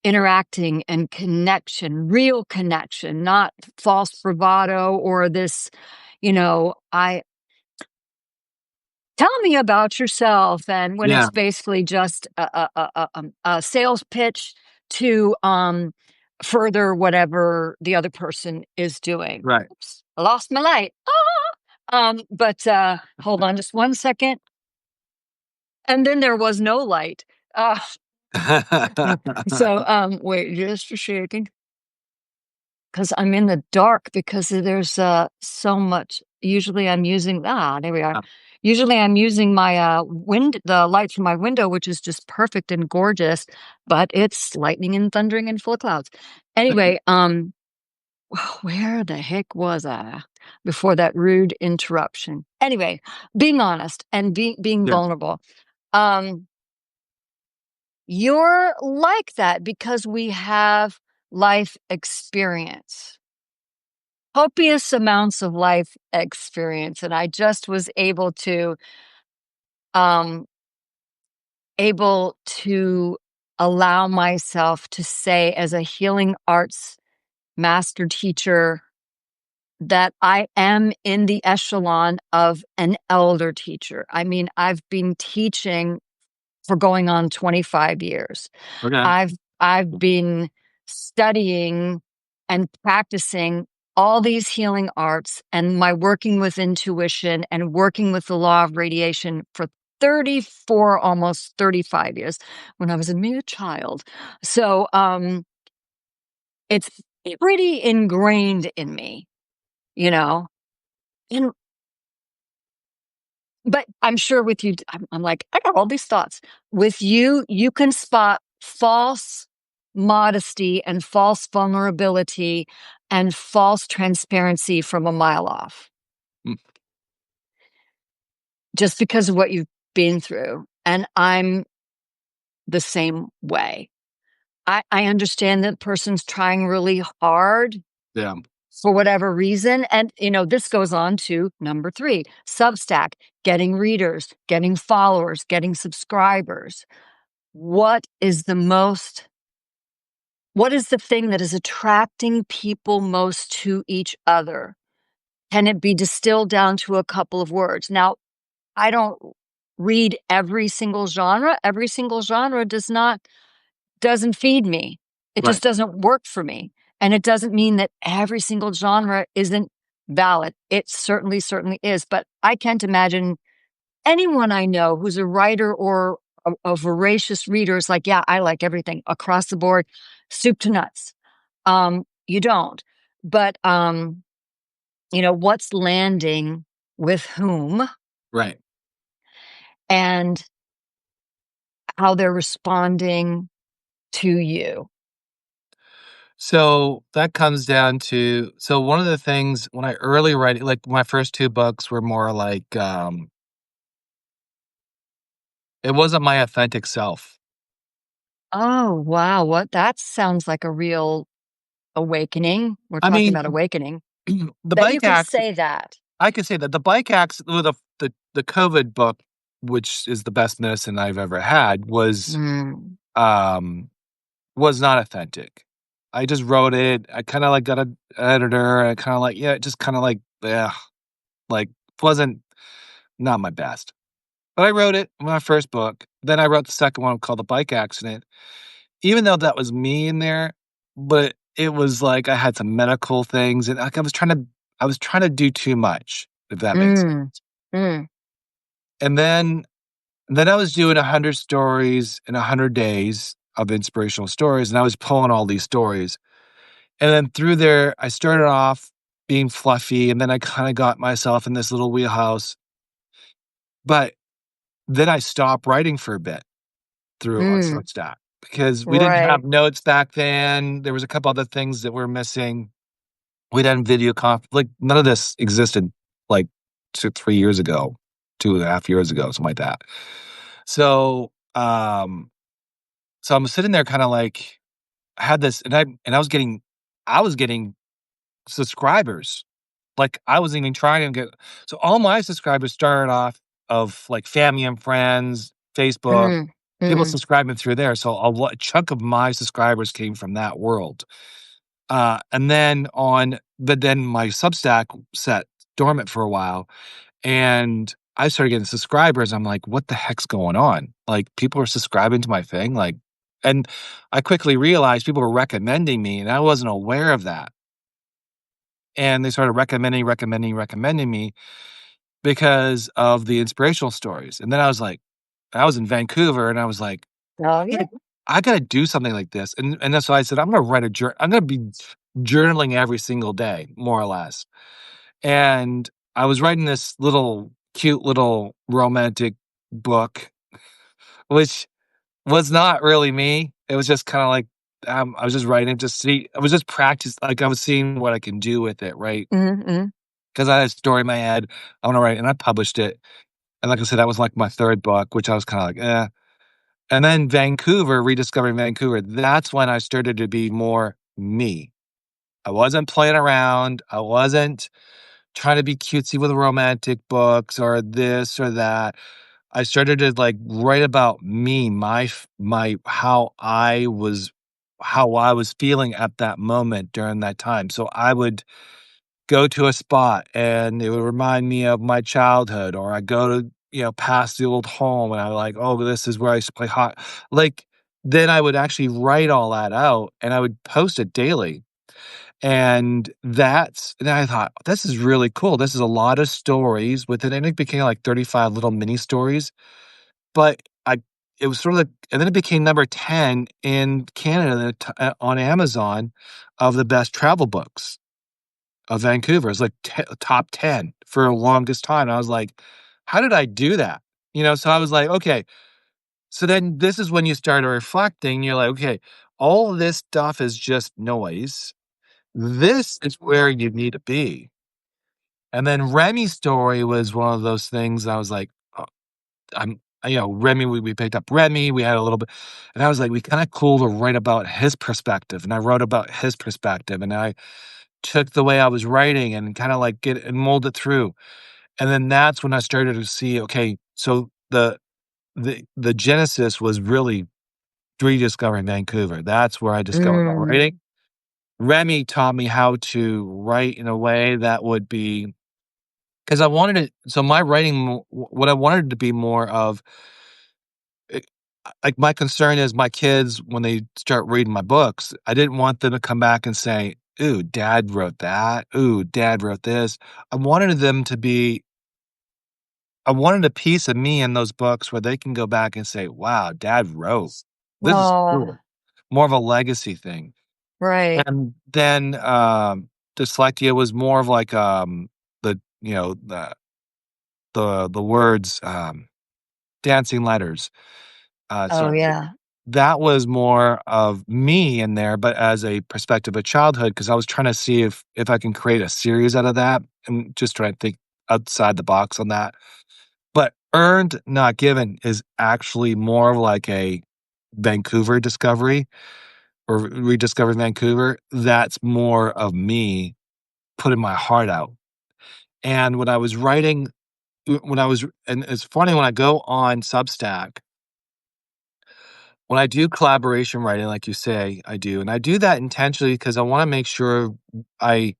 interacting and connection, real connection, not false bravado or this, I tell me about yourself, and when yeah, it's basically just a sales pitch to, further whatever the other person is doing. right. Oops, I lost my light. But, hold on just 1 second, and then there was no light. Uh, so, wait just a second. 'Cause I'm in the dark because there's, so much, usually I'm using, there we are. Usually I'm using my, the light from my window, which is just perfect and gorgeous, but it's lightning and thundering and full of clouds. Anyway, where the heck was I before that rude interruption? Anyway, being honest and being Yeah, vulnerable. Um, you're like that because we have life experience. Copious amounts of life experience, and I just was um able to allow myself to say, as a healing arts master teacher, that I am in the echelon of an elder teacher. I mean, I've been teaching for going on 25 years. okay. I've been studying and practicing all these healing arts and my working with intuition and working with the law of radiation for 34, almost 35 years, when I was a mere child. So, it's pretty ingrained in me, you know? And but I'm sure with you, I'm like, I got all these thoughts. With you, you can spot false modesty and false vulnerability and false transparency from a mile off, Mm, just because of what you've been through. And I'm the same way. I understand that person's trying really hard yeah, for whatever reason. And, this goes on to number 3, Substack, getting readers, getting followers, getting subscribers. What is the most what is the thing that is attracting people most to each other? Can it be distilled down to a couple of words? Now, I don't read every single genre. Every single genre doesn't feed me. It right, just doesn't work for me. And it doesn't mean that every single genre isn't valid. It certainly, certainly is. But I can't imagine anyone I know who's a writer or a voracious reader is like, yeah, I like everything across the board, soup to nuts. You don't. But what's landing with whom Right. and how they're responding to you. So that comes down to, so one of the things when I early write, like my first 2 books were more like, it wasn't my authentic self. Oh, wow. What that sounds like a real awakening. We're I talking mean, about awakening the that you bike could acc say that. I could say that the bike acc well, the COVID book, which is the best medicine I've ever had, Mm, um, was not authentic. I just wrote it. I kinda, like, got an editor, and I kinda like, yeah, it just kinda like, yeah, like, wasn't not my best. But I wrote it, my first book. Then I wrote the second one called The Bike Accident, even though that was me in there, but it was like I had some medical things, and, like, I was trying to do too much, if that makes sense. mm, mm, And then I was doing 100 stories in 100 days of inspirational stories, and I was pulling all these stories. And then through there, I started off being fluffy, and then I kinda got myself in this little wheelhouse, but then I stopped writing for a bit through on mm. Substack because we didn't Right. have notes back then. There was a couple other things that were missing. We didn't video like, none of this existed, like, 2, 3 years ago, 2.5 years ago, something like that. So, so I'm sitting there kinda like I had this and I was getting subscribers. Like, I wasn't even trying to get, so all my subscribers started off of, like, family and friends, Facebook, Mm, people mm, subscribing through there, so a chunk of my subscribers came from that world. And then on but then my Substack sat dormant for a while, and I started getting subscribers. I'm like, "What the heck's going on?" Like, people are subscribing to my thing, like, and I quickly realized people were recommending me, and I wasn't aware of that. And they started recommending me because of the inspirational stories. And then I was in Vancouver, and I was like, oh, "I yeah. gotta I gotta do something like this." And that's why I said, I'm gonna be journaling every single day, more or less." And I was writing this little cute little romantic book, which was not really me. It was just kinda like, I was just writing it, just see I was just practice like, I was seeing what I can do with it, right? Mm, mm, 'Cause I had a story in my head, I wanna write, and I published it. And like I said, that was like my 3rd book, which I was kinda like, "Eh." And then Vancouver, rediscovering Vancouver, that's when I started to be more me. I wasn't playing around, I wasn't trying to be cutesy with romantic books or this or that. I started to, like, write about me, my how I was feeling at that moment during that time. So I would go to a spot and it would remind me of my childhood, or I go to, past the old home and I like, "Oh, this is where I used to play hot." Like, then I would actually write all that out and I would post it daily. And I thought, "This is really cool. This is a lot of stories within," and it became like 35 little mini stories, but it was sort of like, and then it became number 10 in Canada on Amazon of the best travel books of Vancouver. It's like top 10 for the longest time. I was like, "How did I do that?" So I was like, "Okay." So then this is when you start reflecting. You're like, "Okay, all of this stuff is just noise. This is where you need to be." And then Remy's story was one of those things I was like, Remy, we picked up Remy, we had a little bit, and I was like, we kinda cool to write about his perspective, and I wrote about his perspective, and I took the way I was writing and kinda, like, get and mold it through. And then that's when I started to see, okay, so the genesis was really rediscovering Vancouver. That's where I discovered my mm, writing. Remy taught me how to write in a way that would be, 'cause I wanted it, so my writing what I wanted to be more of, eh, my concern is my kids, when they start reading my books, I didn't want them to come back and say, "Ooh, dad wrote that. Ooh, dad wrote this." I wanted them to be I wanted a piece of me in those books where they can go back and say, "Wow, dad wrote. This is Oh, cool." More of a legacy thing. right. And then, dyslexia was more of like, the words, dancing letters. Oh, So yeah. that was more of me in there, but as a perspective of childhood, because I was trying to see if I can create a series out of that and just trying to think outside the box on that. But Earned, Not Given is actually more of like a Vancouver discovery or rediscovered Vancouver. That's more of me putting my heart out. And when I was writing, when I was, and it's funny when I go on Substack, when I do collaboration writing, like you say, I do, and I do that intentionally because I want to make sure I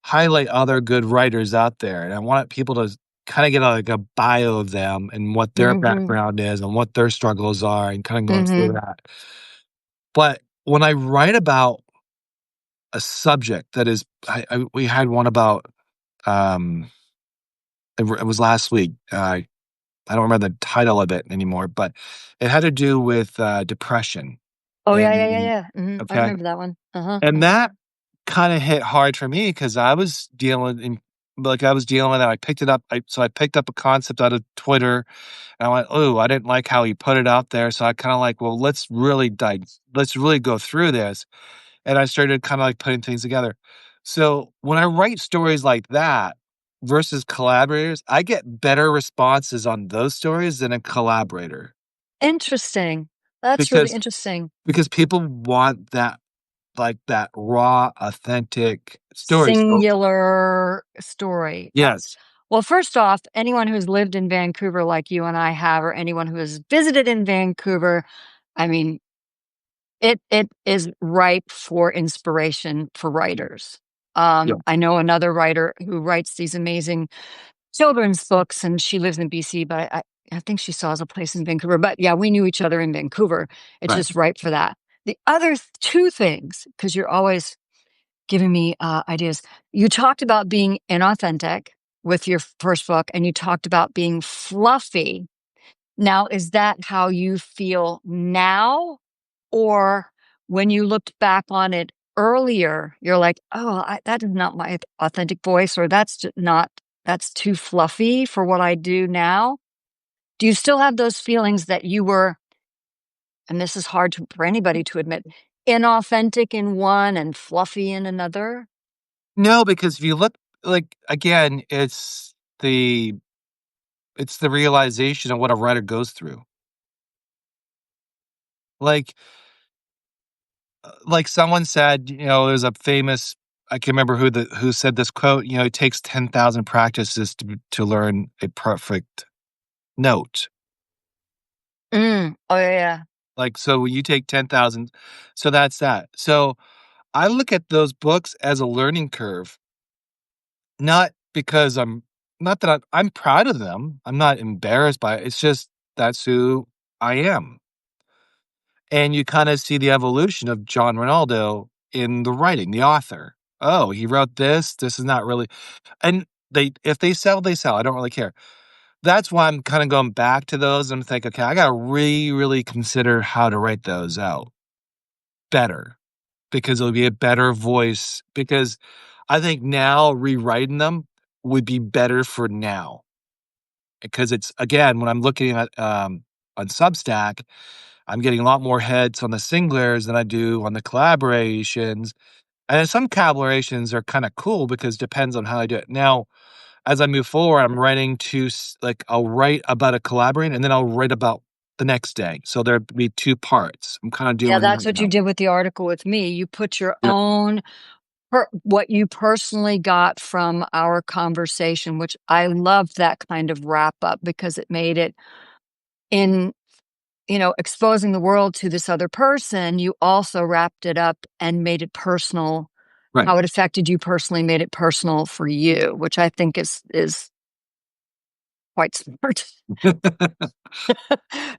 highlight other good writers out there, and I want people to kind of get like a bio of them and what their Mhm, background is and what their struggles are, and kind of going through mhm. that. But when I write about a subject that is, we had one about, um, it was last week. I don't remember the title of it anymore, but it had to do with depression. Oh, yeah, yeah, yeah, And yeah. Mhm, I okay, remember that one. Uh-huh, and uh-huh. that kinda hit hard for me because I was dealing with it, I picked it up I picked up a concept out of Twitter, and I went, "Ooh, I didn't like how he put it out there," so I kinda like, "Well, let's really go through this," and I started kinda, like, putting things together. So, when I write stories like that versus collaborators, I get better responses on those stories than a collaborator Interesting. That's really because interesting. people want that, like, that raw, authentic story, so Singular story, yes. yes. Well, first off, anyone who's lived in Vancouver like you and I have, or anyone who has visited in Vancouver, I mean, it is ripe for inspiration for writers. Yeah, I know another writer who writes these amazing children's books, and she lives in BC, but I think she still has a place in Vancouver. But yeah, we knew each other in Vancouver. It's right. just ripe for that. The other 2 things, because you're always giving me, ideas. You talked about being inauthentic with your first book, and you talked about being fluffy. Now, is that how you feel now? Or when you looked back on it earlier, you're like, "Oh, that is not my authentic voice," or that's too fluffy for what I do now." Do you still have those feelings that you were, and this is hard for anybody to admit, inauthentic in one and fluffy in another? No, because if you look like, again, it's the realization of what a writer goes through. Like like someone said, there's a famous I can remember who said this quote, "It takes 10,000 practices to learn a perfect note." Oh, yeah, yeah. Like, so you take 10,000, so that's that. So, I look at those books as a learning curve, not because not that I'm proud of them, I'm not embarrassed by it, it's just that's who I am. And you kinda see the evolution of John Rinaldo in the writing, the author. "Oh, he wrote this, this is not really," and if they sell, they sell, I don't really care. That's why I'm kinda going back to those and think, "Okay, I gotta really, really consider how to write those out better." Because it'll be a better voice because I think now rewriting them would be better for now, because it's again, when I'm looking at, on Substack, I'm getting a lot more hits on the singlers than I do on the collaborations, and then some collaborations are kinda cool because it depends on how I do it. Now, as I move forward, I'm writing to like, I'll write about a collaborating, and then I'll write about the next day, so there'd be 2 parts. I'm kinda Yeah, doing that's that what you now. did with the article with me. You put your Yep, own what you personally got from our conversation, which I loved that kind of wrap up because it made it in, exposing the world to this other person, you also wrapped it up and made it personal. right. How it affected you personally made it personal for you, which I think is quite smart.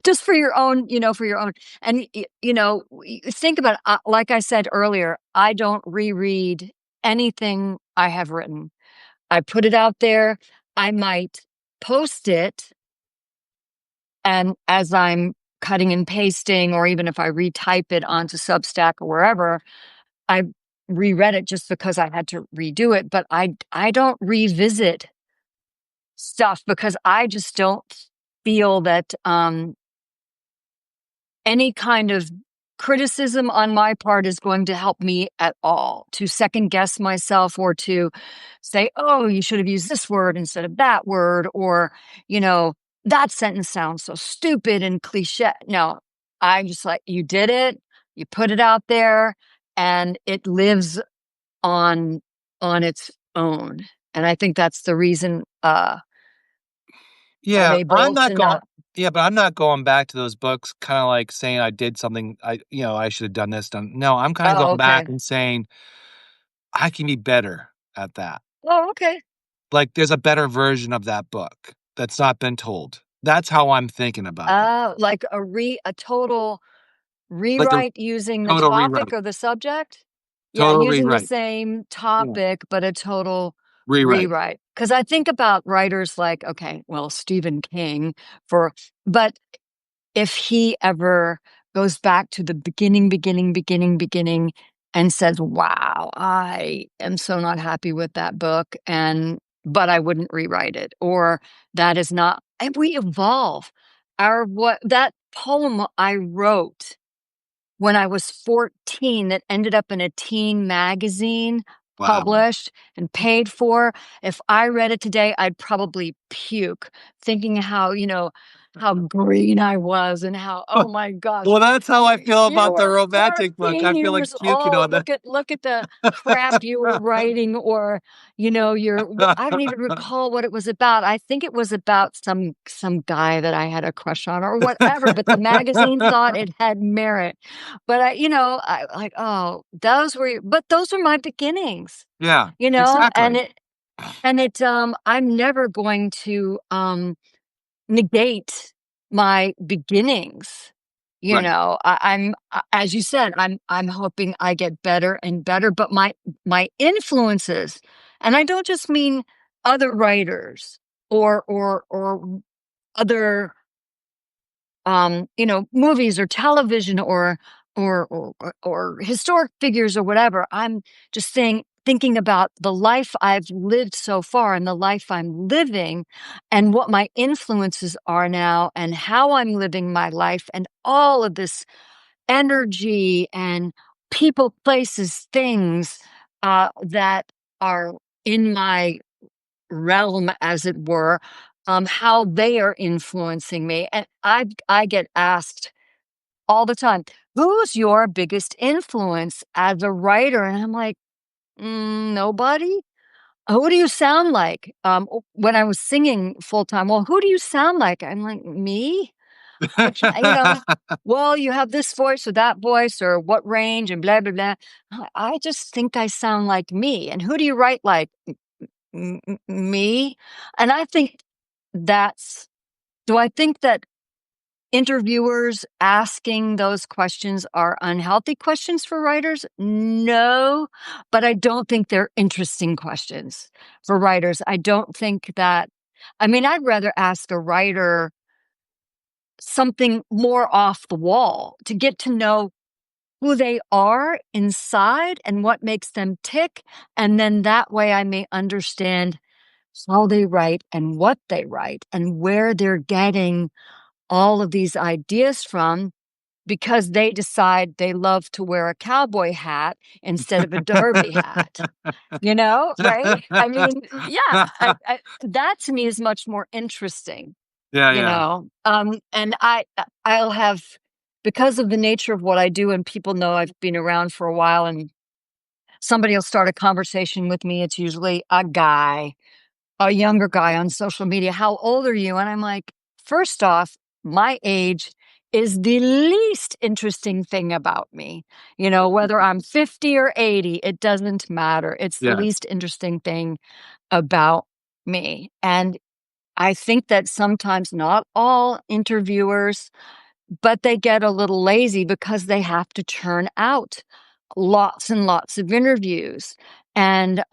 Just for your own, for your own. And, think about it. Like I said earlier, I don't reread anything I have written. I put it out there. I might post it, and as I'm cutting and pasting, or even if I retype it onto Substack or wherever, I reread it just because I had to redo it. But I don't revisit stuff because I just don't feel that any kind of criticism on my part is going to help me at all to second guess myself, or to say, oh, you should have used this word instead of that word, or, that sentence sounds so stupid and cliche. No, I'm just like, you did it, you put it out there, and it lives on its own. And I think that's the reason I'm Yeah, I'm able not to going not. yeah, but I'm not going back to those books kinda like saying I did something I should have done this, done no, I'm kinda Oh, going back okay. and saying, "I can be better at that." Oh, okay. Like, there's a better version of that book that's not been told. That's how I'm thinking about that. Like a total Like a rewrite using the total topic rewrite. or the subject? Yeah, Total using the rewrite. same Yeah. topic, but a total Rewrite. rewrite. Because I think about writers like, okay, well, Stephen King but if he ever goes back to the beginning, and says, "Wow, I am so not happy with that book, but I wouldn't rewrite it," or that is not, and we evolve. Our what that poem I wrote when I was 14 that ended up in a teen magazine, Wow. published and paid for. If I read it today, I'd probably puke, thinking how green I was, and how, oh my gosh, Well, that's how I feel you about the were romantic book. 14 I feel like years puking old. on that. Look at the crap you were writing, or, I don't even recall what it was about. I think it was about some guy that I had a crush on or whatever, but the magazine thought it had merit. But I like, oh, those were my beginnings, Yeah, exactly. I'm never going to negate my beginnings. Right. As you said, I'm hoping I get better and better, but my influences, and I don't just mean other writers, or other movies or television, or historic figures or whatever. I'm just thinking about the life I've lived so far and the life I'm living, and what my influences are now, and how I'm living my life, and all of this energy and people, places, things that are in my realm, as it were, how they are influencing me. And I get asked all the time, "Who's your biggest influence as a writer?" And I'm like, nobody. Who do you sound like? When I was singing full time, well, who do you sound like? I'm like, me. I can't, well, you have this voice or that voice, or what range, and blah blah blah. I just think I sound like me. And who do you write like? Me. And I think that's do I think that interviewers asking those questions are unhealthy questions for writers? No, but I don't think they're interesting questions for writers. I don't think that, I mean, I'd rather ask a writer something more off the wall to get to know who they are inside and what makes them tick. And then that way I may understand how they write and what they write and where they're getting all of these ideas from, because they decide they love to wear a cowboy hat instead of a derby hat. Right? I mean, yeah, that to me is much more interesting. Yeah, yeah. And I'll have, because of the nature of what I do, and people know I've been around for a while, and somebody will start a conversation with me. It's usually a younger guy on social media. "How old are you?" And I'm like, first off, my age is the least interesting thing about me. Whether I'm 50 or 80, it doesn't matter. It's the Yes. least interesting thing about me. And I think that sometimes not all interviewers, but they get a little lazy because they have to churn out lots and lots of interviews. And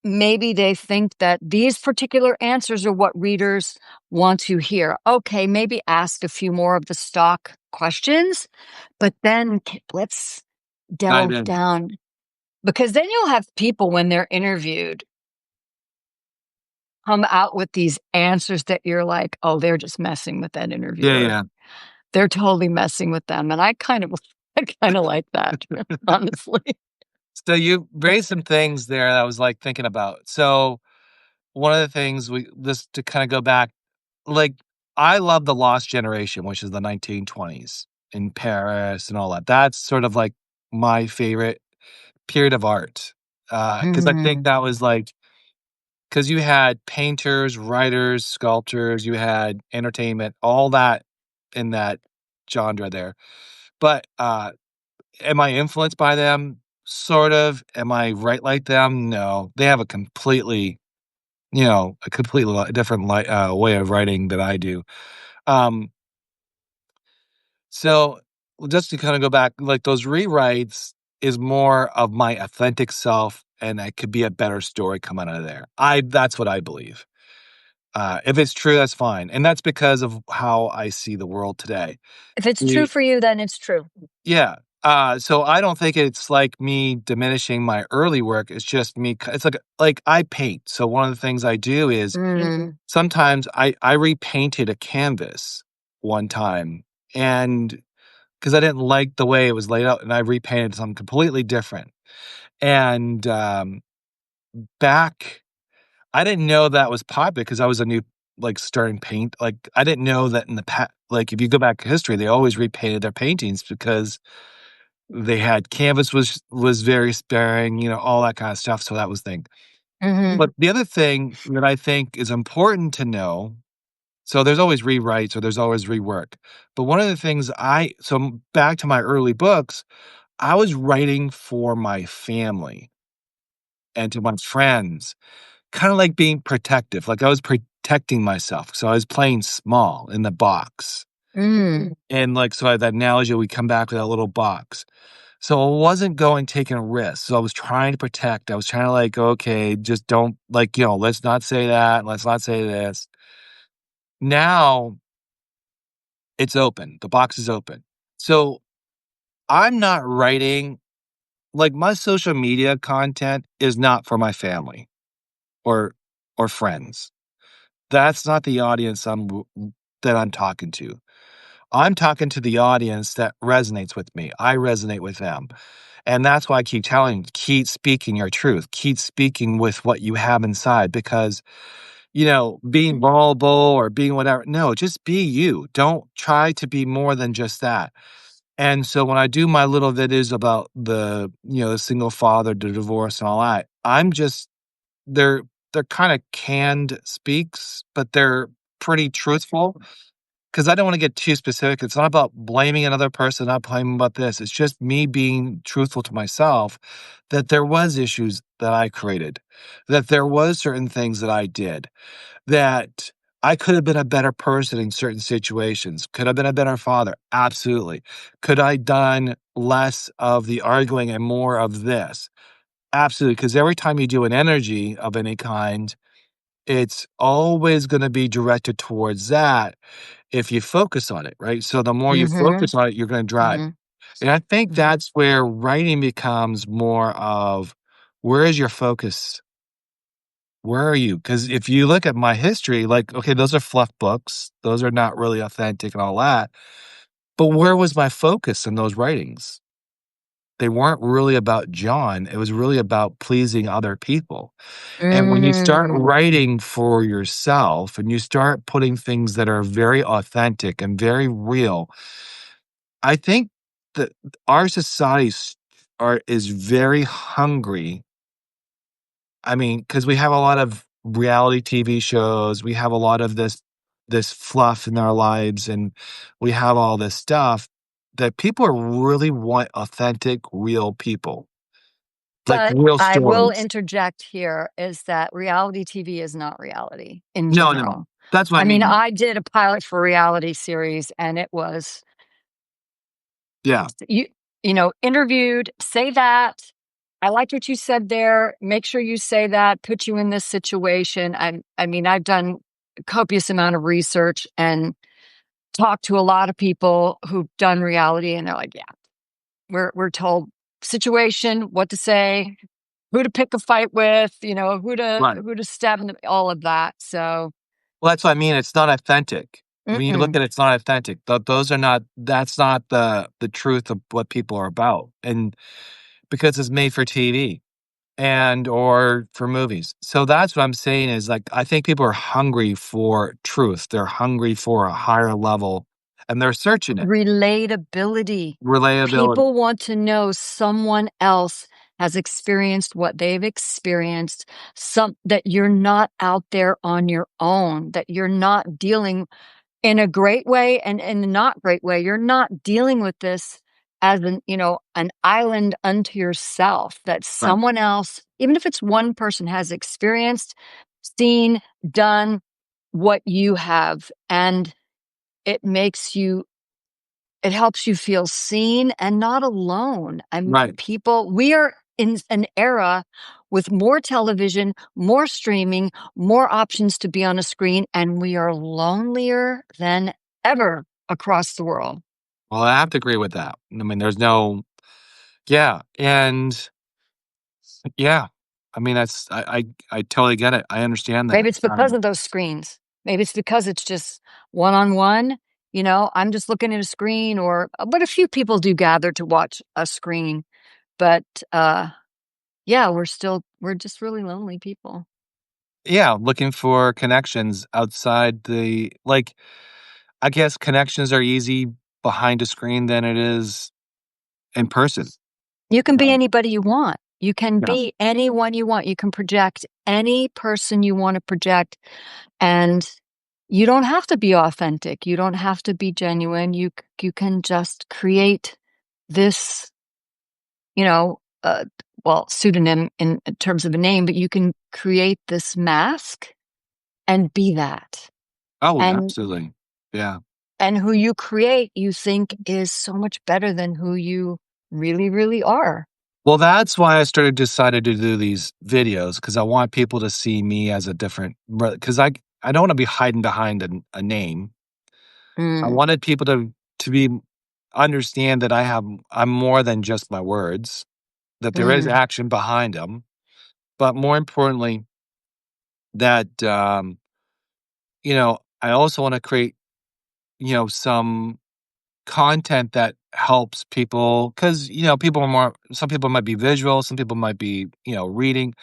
maybe they think that these particular answers are what readers want to hear. Okay, maybe ask a few more of the stock questions, but then let's Dive delve in. down, because then you'll have people when they're interviewed come out with these answers that you're like, oh, they're just messing with that Yeah, interviewer. yeah. They're totally messing with them. And I kind of I kind of like that, honestly. So you raised some things there that I was, like, thinking about. So, one of the things we just to kinda go back, like, I love The Lost Generation, which is the 1920s in Paris and all that. That's sort of, like, my favorite period of art, because I think Mm, that was, like, because you had painters, writers, sculptors, you had entertainment, all that in that genre there. But, am I influenced by them? Sort of. Am I right like them? No. They have a completely, a completely different way of writing than I do. Um, so just to kind of go back, like those rewrites is more of my authentic self, and it could be a better story coming out of there. That's what I believe. If it's true, that's fine, and that's because of how I see the world today. if it's true for you, then it's true. Yeah. So I don't think it's like me diminishing my early work. It's just me. It's like I paint. So one of the things I do is sometimes I repainted a canvas one time, and because I didn't like the way it was laid out, and I repainted something completely different. And back, I didn't know that was popular because I was a new like starting paint. Like I didn't know that in the past. Like if you go back to history, they always repainted their paintings because they had canvas was very sparing, all that kinda stuff, so that was thing. Mhm. But the other thing that I think is important to know, so there's always rewrites or there's always rework, but one of the things back to my early books, I was writing for my family and to my friends, kinda like being protective, like I was protecting myself, so I was playing small in the box, Mm. and, like, so I that analogy, we come back with that little box. So I wasn't going taking a risk. So I was trying to protect. I was trying to like, okay, just don't like, let's not say that. Let's not say this. Now it's open. The box is open. So I'm not writing like my social media content is not for my family or or friends. That's not the audience that I'm talking to. I'm talking to the audience that resonates with me. I resonate with them. And that's why I keep telling keep speaking your truth. Keep speaking with what you have inside because, being vulnerable or being whatever, no, just be you. Don't try to be more than just that. And so when I do my little videos about the single father, the divorce and all that, they're they're kind of canned speaks, but they're pretty truthful. 'Cause I don't wanna get too specific, it's not about blaming another person, not blaming about this, it's just me being truthful to myself that there was issues that I created, that there was certain things that I did, that I could have been a better person in certain situations. Could have been a better father? Absolutely. Could I done less of the arguing and more of this? Absolutely. Because every time you do an energy of any kind, it's always gonna be directed towards that if you focus on it, right? So the more you Mhm. focus on it, you're gonna drive. Mhm. And I think Mhm. that's where writing becomes more of where is your focus? Where are you? Because if you look at my history, like, okay, those are fluff books. Those are not really authentic and all that. But where was my focus in those writings? They weren't really about John. It was really about pleasing other people. And when you start Mm. writing for yourself and you start putting things that are very authentic and very real, I think that our society is very hungry. I mean, because we have a lot of reality TV shows, we have a lot of this fluff in our lives, and we have all this stuff that people really want authentic, real people. like But real I will stories. interject here is that reality TV is not reality in No, no, general. that's what I I mean, mean. I did a pilot for a reality series and it was Yeah, you interviewed, say that. I liked what you said there. Make sure you say that, put you in this situation. I mean, I've done a copious amount of research and talked to a lot of people who've done reality and they're like, yeah, we're told situation, what to say, who to pick a fight with, right. who to stab in the all of that. So, Well, that's what I mean. It's not authentic. When you look mm-mm. at it, it's not authentic. Those are not. That's not the truth of what people are about, and because it's made for TV and or for movies. So that's what I'm saying is like I think people are hungry for truth. They're hungry for a higher level, and they're searching it. Relatability. Relatability. People want to know someone else has experienced what they've experienced, some that you're not out there on your own, that you're not dealing in a great way and in a not great way. You're not dealing with this as an island unto yourself, that Right. someone else, even if it's one person, has experienced, seen, done what you have. And it makes you it helps you feel seen and not alone. Right. We are in an era with more television, more streaming, more options to be on a screen, and we are lonelier than ever across the world. Well, I have to agree with that. I mean, there's no. Yeah, and yeah. I mean, I totally get it. I understand that. Maybe it's because of those screens. Maybe it's because it's just one on one. I'm just looking at a screen, but a few people do gather to watch a screen. But yeah, we're just really lonely people. Yeah, looking for connections outside I guess connections are easy behind a screen than it is in person. You can be Um, anybody you want. You can yeah, be anyone you want. You can project any person you want to project, and you don't have to be authentic. You don't have to be genuine. You can just create this, you know, uh, pseudonym in terms of a name, but you can create this mask and be that. oh, And absolutely. Yeah. who you create, you think is so much better than who you really, really are. Well, that's why I started decided to do these videos because I want people to see me as a different because I don't wanna be hiding behind a name. I Mm, wanted people to be understand that I'm more than just my words, that there is mm. action behind them, but more importantly, that, I also wanna create, some content that helps people because people are more some people might be visual, some people might be, reading,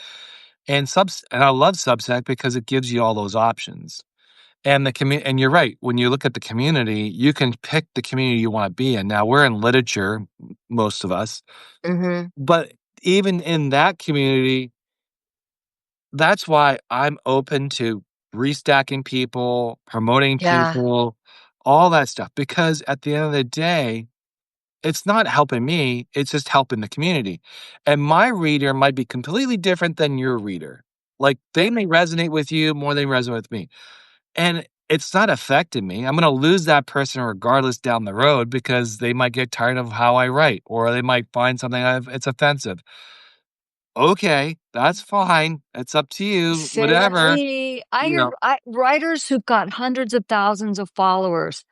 and I love Substack because it gives you all those options. And you're right, when you look at the community, you can pick the community you wanna be in. Now, we're in literature, most of us, Mhm. but even in that community, that's why I'm open to restacking people, promoting Yeah. people, all that stuff, because at the end of the day, it's not helping me, it's just helping the community. And my reader might be completely different than your reader. Like, they may resonate with you more than they resonate with me. And it's not affecting me. I'm gonna lose that person regardless down the road because they might get tired of how I write, or they might find something it's offensive. Okay, that's fine. It's up to you, whatever, Silly. I you hear know. writers who've got hundreds of thousands of followers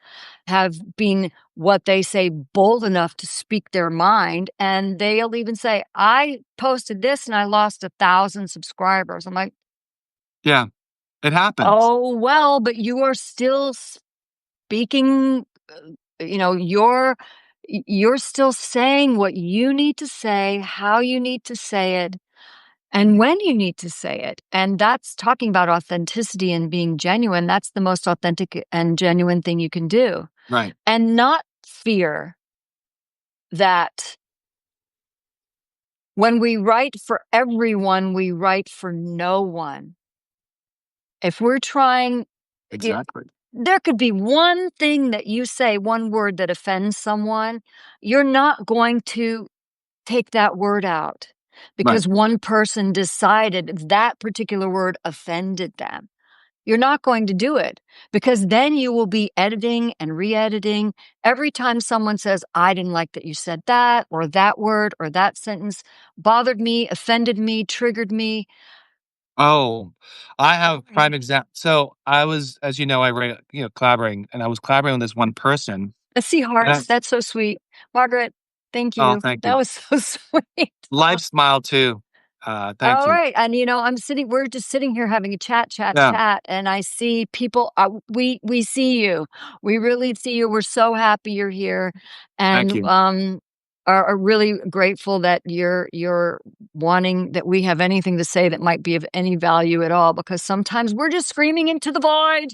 have been, what they say, bold enough to speak their mind, and they'll even say, "I posted this and I lost 1,000 subscribers." I'm like, Yeah, it happens. "Oh, well, but you are still speaking, you're still saying what you need to say, how you need to say it, and when you need to say it." And that's talking about authenticity and being genuine. That's the most authentic and genuine thing you can do. Right. And not fear that when we write for everyone, we write for no one. If we're trying, y- Exactly. there could be one thing that you say, one word that offends someone. You're not going to take that word out. Right. because one person decided that particular word offended them. You're not going to do it because then you will be editing and re-editing. Every time someone says, I didn't like that you said that, or that word, or that sentence bothered me, offended me, triggered me. Oh, I have prime example. So I was, as you know, I write, collaborating, and I was collaborating with this one person. I see And I, hearts. That's so sweet. Margaret, thank oh, you. thank That you. was so sweet. Life smile too. Thank All you. right. And we're just sitting here having a Yeah, chat, and I see people we see you. We really see you. We're so happy you're here thank and you. are really grateful that you're wanting that we have anything to say that might be of any value at all because sometimes we're just screaming into the void.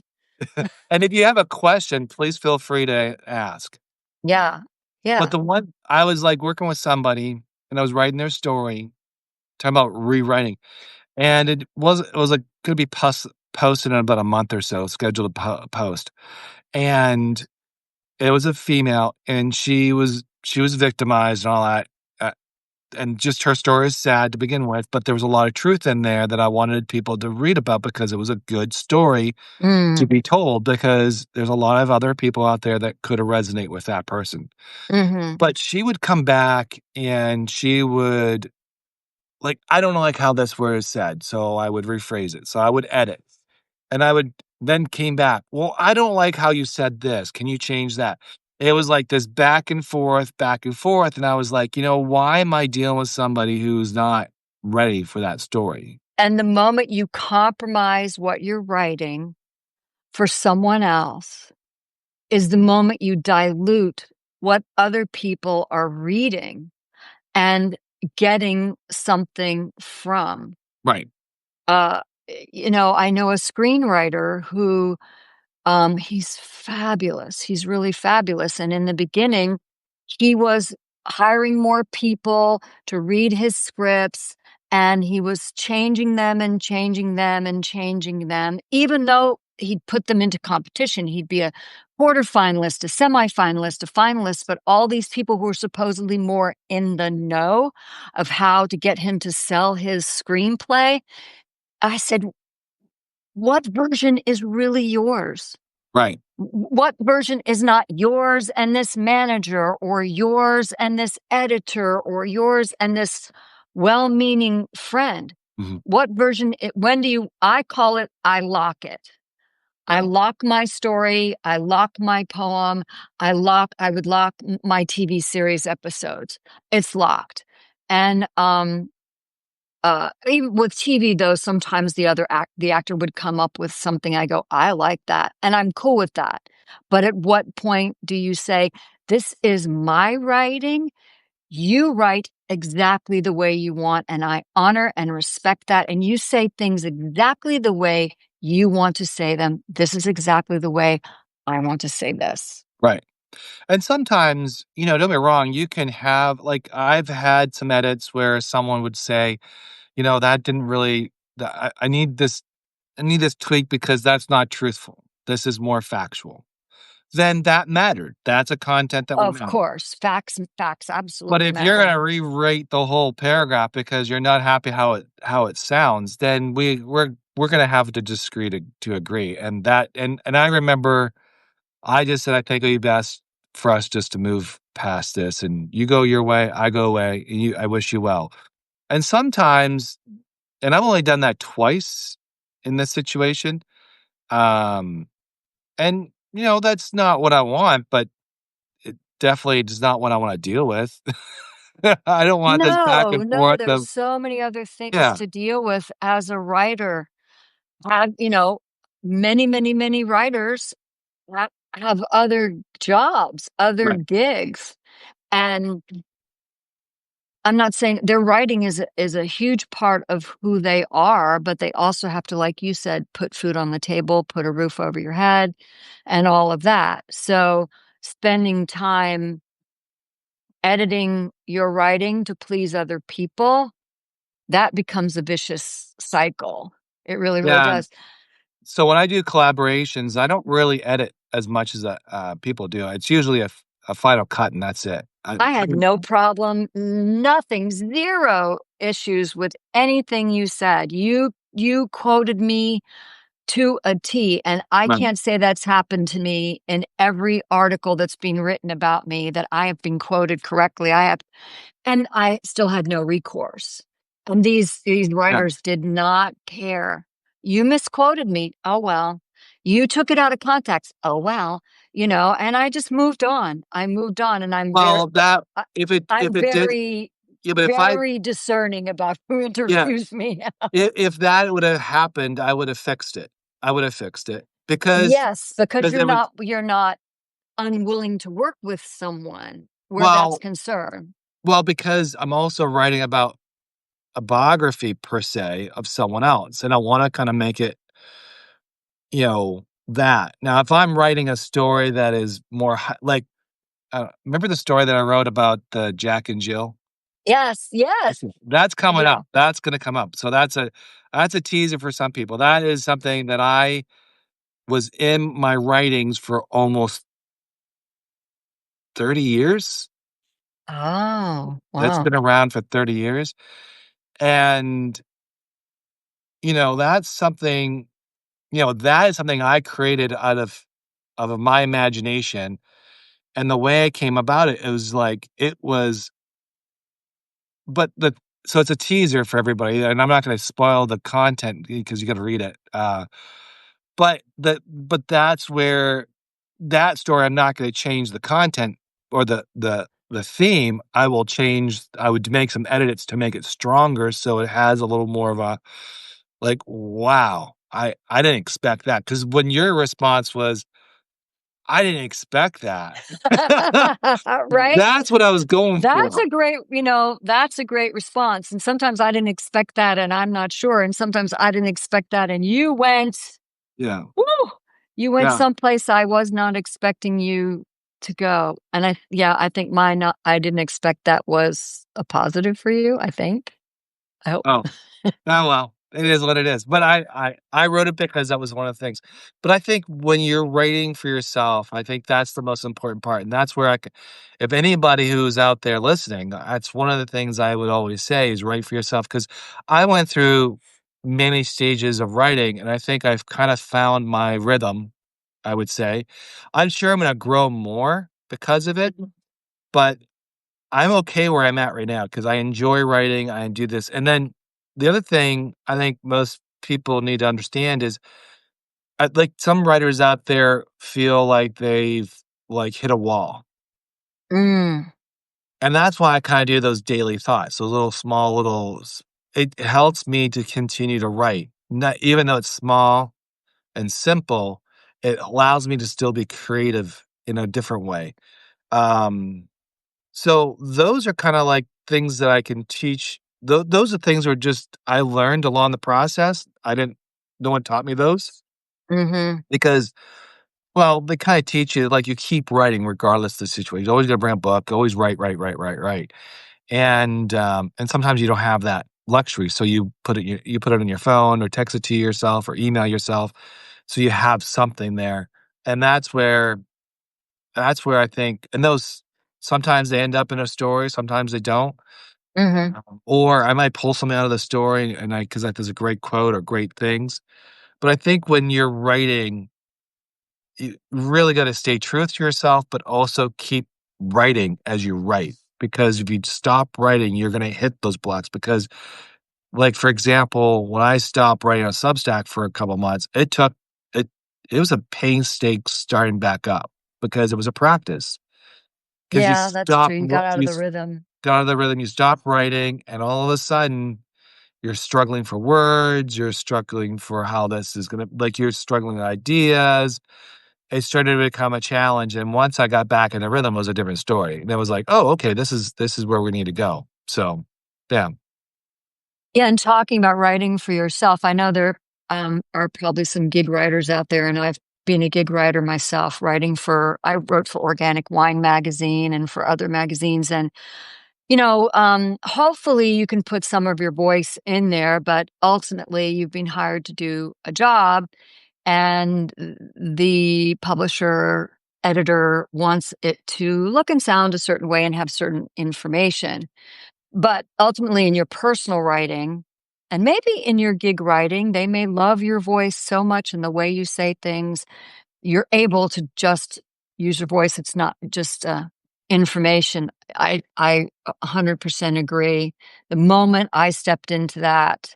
And if you have a question, please feel free to ask. Yeah. But Yeah. the one I was like working with somebody, and I was writing their story, talking about rewriting, and it was like gonna be posted in about a month or so, scheduled to post, and it was a female, and she was victimized and all that, uh, and just her story is sad to begin with, but there was a lot of truth in there that I wanted people to read about because it was a good story to Mm. be told, because there's a lot of other people out there that coulda resonate with that person. Mhm. But she would come back and she would like, I don't like how this word is said, so I would rephrase it. So I would edit, and I would then came back, "Well, I don't like how you said this. Can you change that?" It was like this back and forth, and I was like, "Why am I dealing with somebody who's not ready for that story?" And the moment you compromise what you're writing for someone else is the moment you dilute what other people are reading and getting something from. Right, Uh, I know a screenwriter who he's fabulous. He's really fabulous. And in the beginning, he was hiring more people to read his scripts and he was changing them and changing them and changing them. Even though he'd put them into competition, he'd be a quarterfinalist, a semifinalist, a finalist, but all these people who were supposedly more in the know of how to get him to sell his screenplay. I said, what version is really yours? right. What version is not yours and this manager or yours and this editor or yours and this well-meaning friend? Mhm. What version when do you I call it I lock it. I lock my story, I lock my poem, I would lock my TV series episodes. It's locked. And even with TV though, sometimes the actor would come up with something, I go, "I like that," and I'm cool with that. But at what point do you say, "This is my writing, you write exactly the way you want, and I honor and respect that, and you say things exactly the way you want to say them. This is exactly the way I want to say this." Right. And sometimes, don't get me wrong, you can have like, I've had some edits where someone would say, "That didn't really I need this tweak because that's not truthful. This is more factual." Then that mattered. That's a content that would Of matter. course, facts But absolutely if you're matter. gonna rewrite the whole paragraph because you're not happy how it sounds, then we're gonna have to disagree to agree. And I remember I just said, "I think it'd be best for us just to move past this, and you go your way, I go away, and I wish you well." And sometimes, and I've only done that twice in this situation, um, and, that's not what I want, but it definitely is not what I wanna deal with. I don't want this back No, and no, forth there's of so many other things yeah, to deal with as a writer. Have, many, many, many writers have other jobs, other right. gigs. And I'm not saying their writing is a huge part of who they are, but they also have to, like you said, put food on the table, put a roof over your head, and all of that. So spending time editing your writing to please other people, that becomes a vicious cycle. It really, really Yeah, does. so when I do collaborations, I don't really edit as much as, people do. It's usually a final cut and that's it. I had no problem, nothing, 0 issues with anything you said. You quoted me to a T, and I Right. can't say that's happened to me in every article that's been written about me that I have been quoted correctly. And I still had no recourse. And these Yeah. writers did not care. You misquoted me. Oh well. You took it out of context. Oh well. And I just moved on. I moved on, and Well, that I- if I'm it did, very, yeah, but if I very discerning about who yeah, interviews me. if that would have happened, I would have fixed it. I would have fixed it Yes, because because it was you're not unwilling to work with someone where that's well, concerned. because I'm also writing about a biography per se of someone else, and I wanna kinda make it, that. Now, if I'm writing a story that is more like, remember the story that I wrote about, Jack and Jill? Yes, yes. Okay. That's coming Yeah. up. That's gonna come up. So that's a teaser for some people. That is something that I was in my writings for almost 30 years. Oh, That's wow. been around for 30 years, and, that's something that is something I created out of my imagination, and the way I came about it, it was like it was but the so it's a teaser for everybody, and I'm not gonna spoil the content because you gotta read it, but that's where that story, I'm not gonna change the content or the theme. I would make some edits to make it stronger so it has a little more of a, like, "Wow, I didn't expect that because when your response was, "I didn't expect that." Right? That's what I was going for. That's a great response, and sometimes I didn't expect that, and I'm not sure, and sometimes I didn't expect that, and Yeah, woo, you went yeah. someplace I was not expecting you to go, and I think I didn't expect that was a positive for you, I think. I hope. Oh. Oh, well, it is what it is, but I wrote it because that was one of the things, but I think when you're writing for yourself, I think that's the most important part, and that's where if anybody who's out there listening, that's one of the things I would always say is write for yourself because I went through many stages of writing, and I think I've kind of found my rhythm, I would say. I'm sure I'm gonna grow more because of it, Mhm. but I'm okay where I'm at right now because I enjoy writing, I do this, and then the other thing I think most people need to understand is, like, some writers out there feel like they've, like, hit a wall, Mm, and that's why I kinda do those daily thoughts, those little small little s it helps me to continue to write, not even though it's small and simple, it allows me to still be creative in a different way, um So, those are kinda like things that I can teach those are things where just I learned along the process. I didn't No one taught me those mhm. because, well, they kinda teach you, like, you keep writing regardless of the situation. You're always gonna bring a book, always write, write, write, write, write, and sometimes you don't have that luxury, so you put it on your phone or text it to yourself or email yourself, so you have something there, and that's where I think and those sometimes they end up in a story, sometimes they don't. Mhm. Or I might pull something out of the story and because there's a great quote or great things. But I think when you're writing, you really gotta stay true to yourself, but also keep writing as you write. Because if you stop writing, you're gonna hit those blocks because, like, for example, when I stopped writing on Substack for a couple months, it it was a painstaking starting back up because it was a practice. Because Yeah, that's true. You got out of the rhythm. got out of the rhythm, you stop writing, and all of a sudden you're struggling for words, you're struggling for how this is gonna like, you're struggling with ideas. It started to become a challenge, and once I got back in the rhythm, it was a different story, and it was like, "Oh, okay, this is where we need to go." So, yeah. Yeah, and talking about writing for yourself, I know there, are probably some gig writers out there, and I've been a gig writer myself, I wrote for Organic Wine Magazine and for other magazines, and, hopefully you can put some of your voice in there, but ultimately you've been hired to do a job, and the publisher editor wants it to look and sound a certain way and have certain information. But ultimately, in your personal writing, and maybe in your gig writing, they may love your voice so much and the way you say things, you're able to just use your voice. It's not just information. I 100% agree. The moment I stepped into that,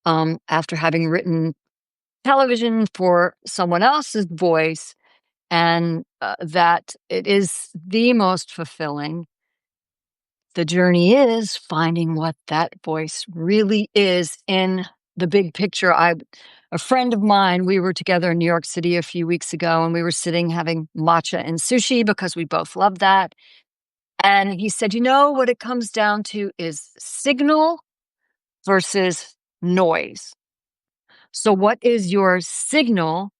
after having written television for someone else's voice, and that it is the most fulfilling. The journey is finding what that voice really is in the big picture. A friend of mine, we were together in New York City a few weeks ago, and we were sitting having matcha and sushi because we both love that. And he said, you know, what it comes down to is signal versus noise. So, what is your signal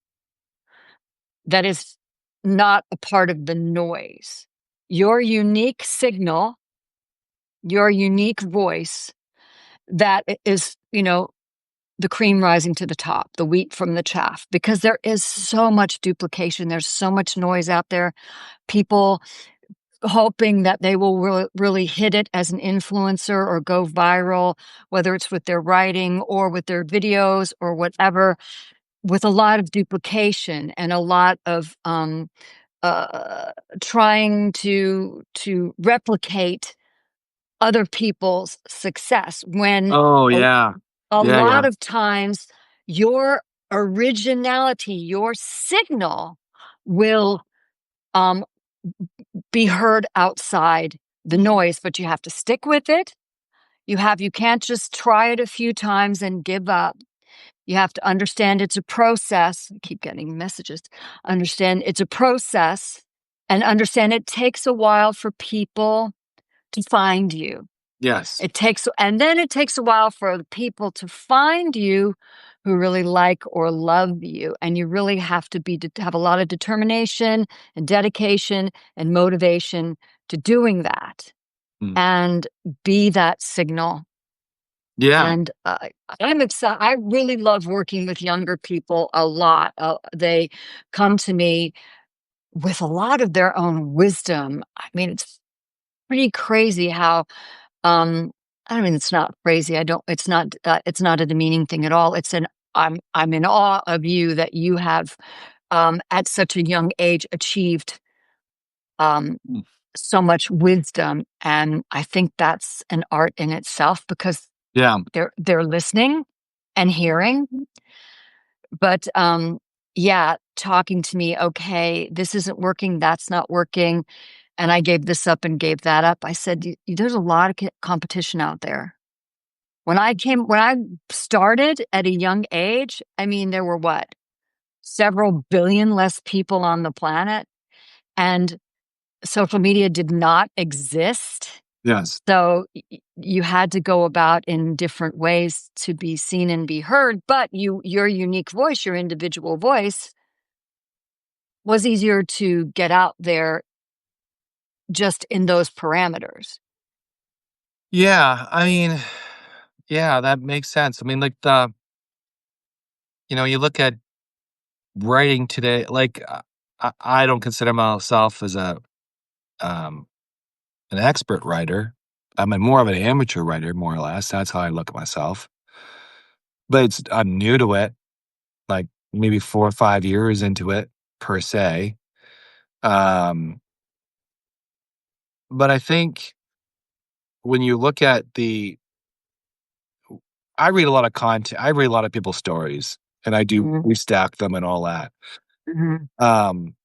that is not a part of the noise? Your unique signal, your unique voice that is, the cream rising to the top, the wheat from the chaff, because there is so much duplication. There's so much noise out there. People hoping that they will really hit it as an influencer or go viral, whether it's with their writing or with their videos or whatever, with a lot of duplication and a lot of trying to replicate other people's success when Oh, a, yeah. a Yeah, yeah. lot of times your originality, your signal will um, be heard outside the noise, but you have to stick with it. You can't just try it a few times and give up. You have to understand it's a process. I keep getting messages. Understand it's a process and understand it takes a while for people to find you. Yes. And then it takes a while for the people to find you who really like or love you. And you really have to have a lot of determination and dedication and motivation to doing that Mm. and be that signal. Yeah. And I'm excited. I really love working with younger people a lot. They come to me with a lot of their own wisdom. I mean, it's pretty crazy how I mean, it's not crazy. I don't. It's not a demeaning thing at all. I'm in awe of you that you have at such a young age achieved um, Mm. so much wisdom, and I think that's an art in itself because Yeah. they're listening and hearing. But yeah, talking to me. Okay, this isn't working. That's not working. And I gave this up and gave that up. I said, There's a lot of competition out there." When I started at a young age, I mean, there were what? Several billion less people on the planet, and social media did not exist. Yes. So you had to go about in different ways to be seen and be heard, but your unique voice, your individual voice was easier to get out there just in those parameters. Yeah. I mean, yeah, that makes sense. I mean, like you look at writing today, like I don't consider myself as um, an expert writer. I'm more of an amateur writer, more or less. That's how I look at myself. But I'm new to it, like maybe 4 or 5 years into it per se. Um, but I think when you look at I read a lot of content. I read a lot of people's stories, and I do Mhm, restack them and all that. mhm, Um,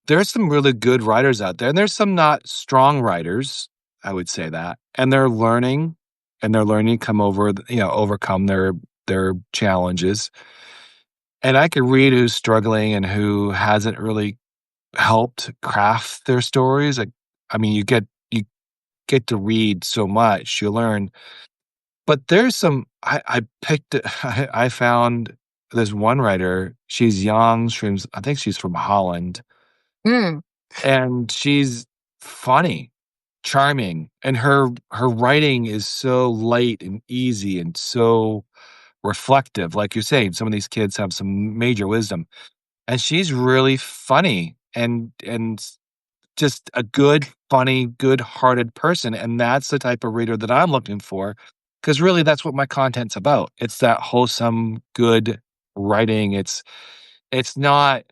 there's some really good writers out there, and there's some not strong writers. I would say that, and they're learning to come over, overcome their challenges. And I could read who's struggling and who hasn't really helped craft their stories. Like, I mean, you get to read so much, you learn. But there's some I picked I found this one writer, she's young, I think she's from Holland, mm, and she's funny, charming, and her writing is so light and easy and so reflective. Like you're saying, some of these kids have some major wisdom, and she's really funny. and just a good, funny, good-hearted person, and that's the type of reader that I'm looking for, because really that's what my content's about. It's that wholesome, good writing. It's not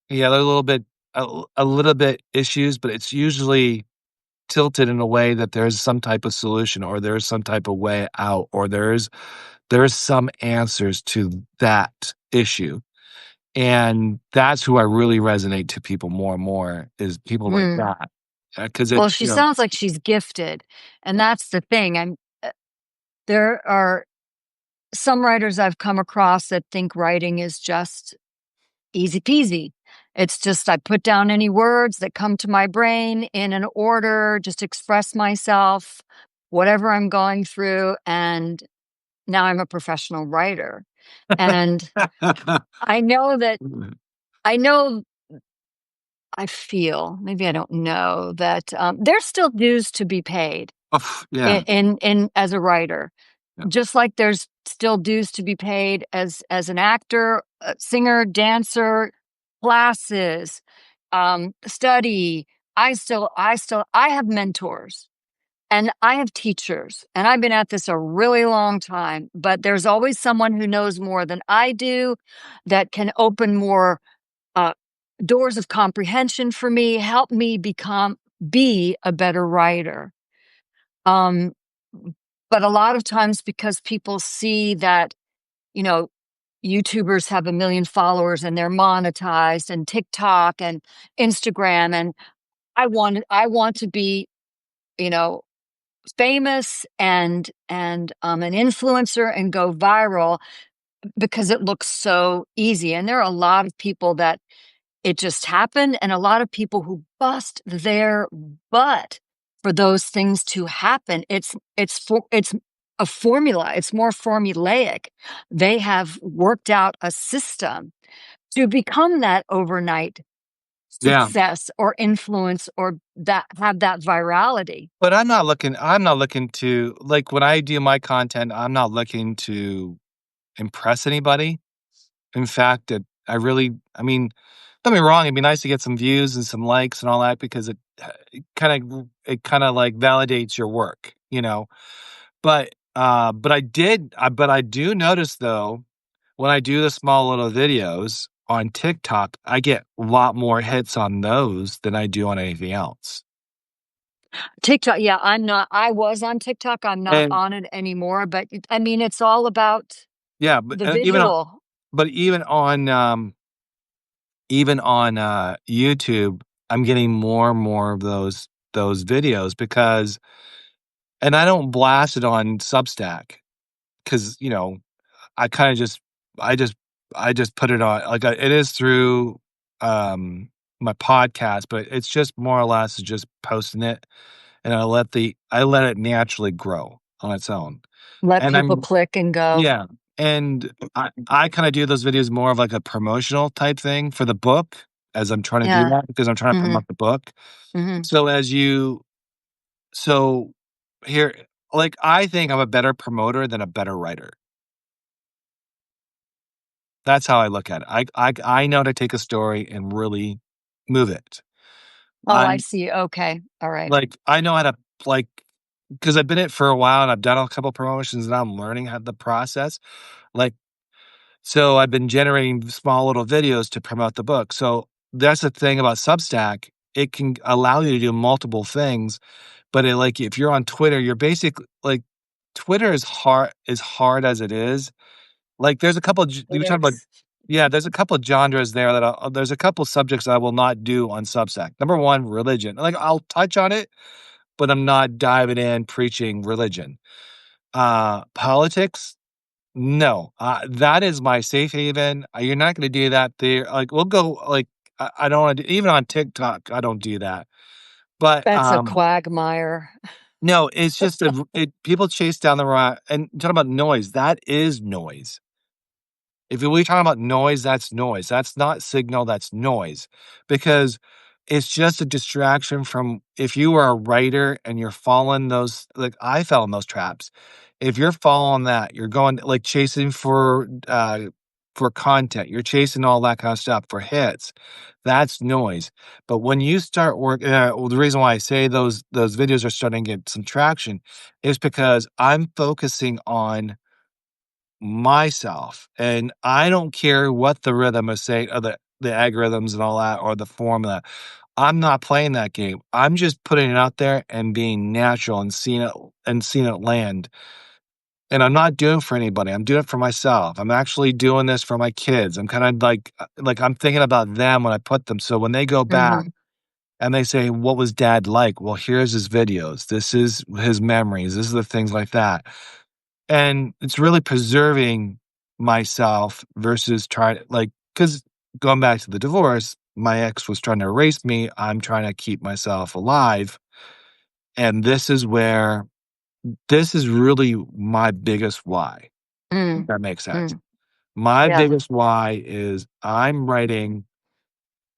yeah, they're a little bit a little bit issues, but it's usually tilted in a way that there's some type of solution or there's some type of way out or there's some answers to that issue. And that's who I really resonate to people more and more is people like Mm. that. Because Well, it's, she sounds like she's gifted, and that's the thing. There are some writers I've come across that think writing is just easy peasy. It's just I put down any words that come to my brain in an order, just express myself, whatever I'm going through, and now I'm a professional writer. And I know that I know I feel, maybe I don't know that there's still dues to be paid yeah, in as a writer. yeah, Just like there's still dues to be paid as an actor, singer, dancer, classes, study. I have mentors and I have teachers, and I've been at this a really long time, but there's always someone who knows more than I do that can open more uh, doors of comprehension for me, help me be a better writer. Um, but a lot of times because people see that, you know, YouTubers have a million followers and they're monetized and TikTok and Instagram and I want to be, you know, famous and an influencer and go viral because it looks so easy. And there are a lot of people that it just happened, and a lot of people who bust their butt for those things to happen. It's a formula. It's more formulaic. They have worked out a system to become that overnight yeah. success or influence or that have that virality. But I'm not looking to like, when I do my content, I'm not looking to impress anybody. In fact, I mean, don't get me wrong, it'd be nice to get some views and some likes and all that because it kinda, like, validates your work, you know? But I do notice, though, when I do the small little videos on TikTok, I get a lot more hits on those than I do on anything else. TikTok, yeah, I was on TikTok. I'm not And on it anymore, but I mean, it's all about yeah, the visual. but even on, YouTube, I'm getting more and more of those videos because and I don't blast it on Substack because I kinda just I just I just put it on like, it is through, my podcast, but it's just more or less just posting it, and I let it naturally grow on its own, Let and people I'm click and go. yeah, and I kinda do those videos more of like a promotional type thing for the book as I'm trying to do Yeah. that because I'm trying to Mhm. promote the book. Mhm. So as you so here like, I think I'm a better promoter than a better writer. That's how I look at it. I know how to take a story and really move it. Oh, I I'm see. Okay. All right. like, I know how to, like, because 'cause I've been in it for a while and I've done a couple promotions and I'm learning how the process. Like, so I've been generating small little videos to promote the book. So that's the thing about Substack. It can allow you to do multiple things, but like, if you're on Twitter, you're basically like, Twitter is hard as it is. Like, there's a couple g you It were talking about is. yeah, there's a couple genres there that there's a couple subjects I will not do on Substack. Number 1, religion. Like, I'll touch on it, but I'm not diving in preaching religion. Politics? No. That is my safe haven. You're not gonna do that there. Like, we'll go like, I don't wanna do even on TikTok, I don't do that. But, That's a quagmire. no, it's just people chase down the and talking about noise, that is noise. If we're talking about noise, that's noise. That's not signal, that's noise. Because it's just a distraction from if you are a writer and you're following those like I fell in those traps. If you're following that, you're going like chasing for for content. You're chasing all that kind of stuff for hits. That's noise. But when you start well, the reason why I say those videos are starting to get some traction is because I'm focusing on myself, and I don't care what the rhythm is saying, or the algorithms and all that, or the formula. I'm not playing that game. I'm just putting it out there and being natural and seeing it land. And I'm not doing it for anybody. I'm doing it for myself. I'm actually doing this for my kids. I'm kind of like I'm thinking about them when I put them. So when they go back Mhm. and they say, "What was dad like?" Well, here's his videos. This is his memories. This is the things like that. And it's really preserving myself versus trying to because going back to the divorce, my ex was trying to erase me. I'm trying to keep myself alive. And this is really my biggest why. If Mm. that makes sense. Mm. My Yeah. biggest why is I'm writing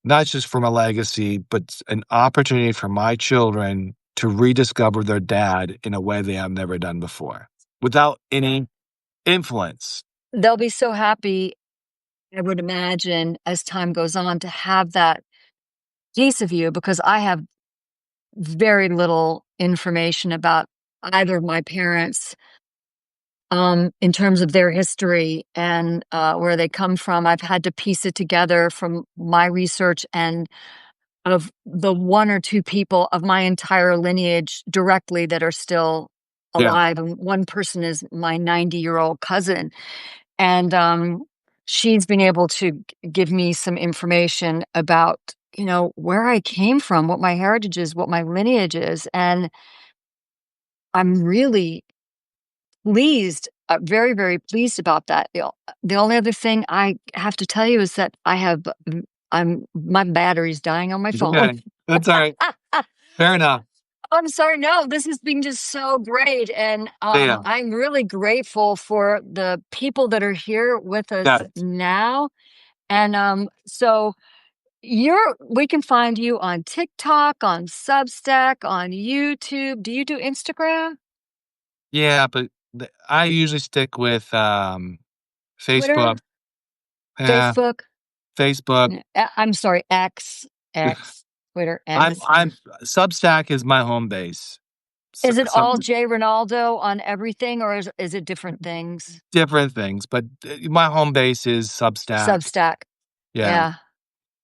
not just for my legacy, but an opportunity for my children to rediscover their dad in a way they have never done before without any influence. They'll be so happy, I would imagine, as time goes on to have that piece of you because I have very little information about either of my parents, in terms of their history and, where they come from. I've had to piece it together from my research and of the 1 or 2 people of my entire lineage directly that are still Yeah. alive, and one person is my 90-year-old cousin, and, she's been able to give me some information about, where I came from, what my heritage is, what my lineage is, and I'm really pleased, very, very pleased about that. The only other thing I have to tell you is that I'm my battery's dying on my It's phone. okay. That's all right. Fair enough. I'm sorry, no, this has been just so great, and, Yeah. I'm really grateful for the people that are here with us Yes. now, and, so we can find you on TikTok, on Substack, on YouTube. Do you do Instagram? Yeah, but I usually stick with, Facebook. Twitter? Yeah, Facebook? Facebook. I'm sorry, X, Twitter, X. I'm Substack is my home base. Is it Some all J Rinaldo on everything, or is it different things? different things, but, my home base is Substack. Substack. Yeah. Yeah.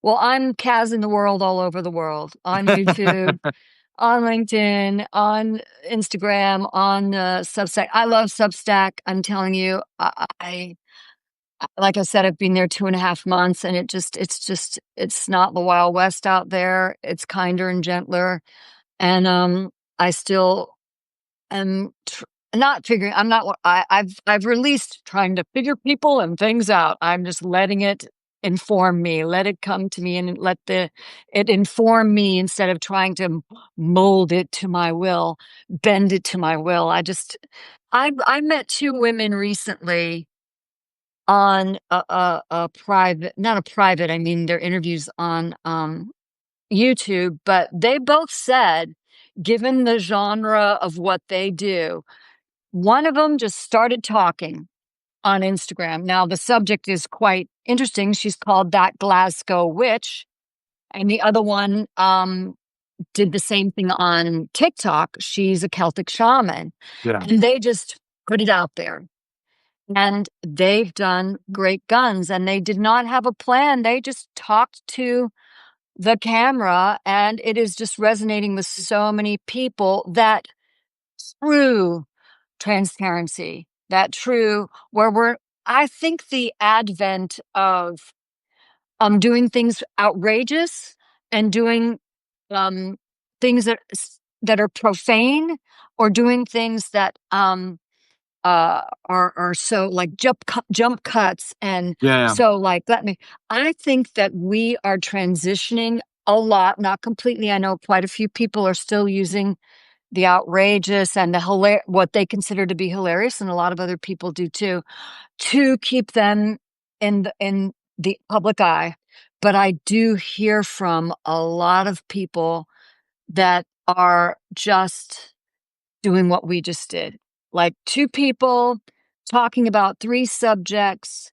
Well, I'm KaZ in the world all over the world, on YouTube, on LinkedIn, on Instagram, on, Substack. I love Substack. I'm telling you, like I said, I've been there 2.5 months, and it's not the Wild West out there. It's kinder and gentler, and, I still am not figuring. I'm not. I've released trying to figure people and things out. I'm just letting it inform me. Let it come to me, and let it inform me instead of trying to mold it to my will, bend it to my will. I met 2 women recently on a private, not a private. I mean, their interviews on YouTube, but they both said, given the genre of what they do, one of them just started talking on Instagram. Now, the subject is quite interesting. She's called That Glasgow Witch. And the other one did the same thing on TikTok. She's a Celtic shaman. Yeah. And they just put it out there. And they've done great guns. And they did not have a plan. They just talked to the camera. And it is just resonating with so many people that true transparency, that true where I think the advent of doing things outrageous and doing um things that are profane, or doing things that are so like jump cuts, and Yeah. so like let me I think that we are transitioning a lot, not completely. I know quite a few people are still using the outrageous and what they consider to be hilarious, and a lot of other people do too, to keep them in the public eye. But I do hear from a lot of people that are just doing what we just did. Like 2 people talking about 3 subjects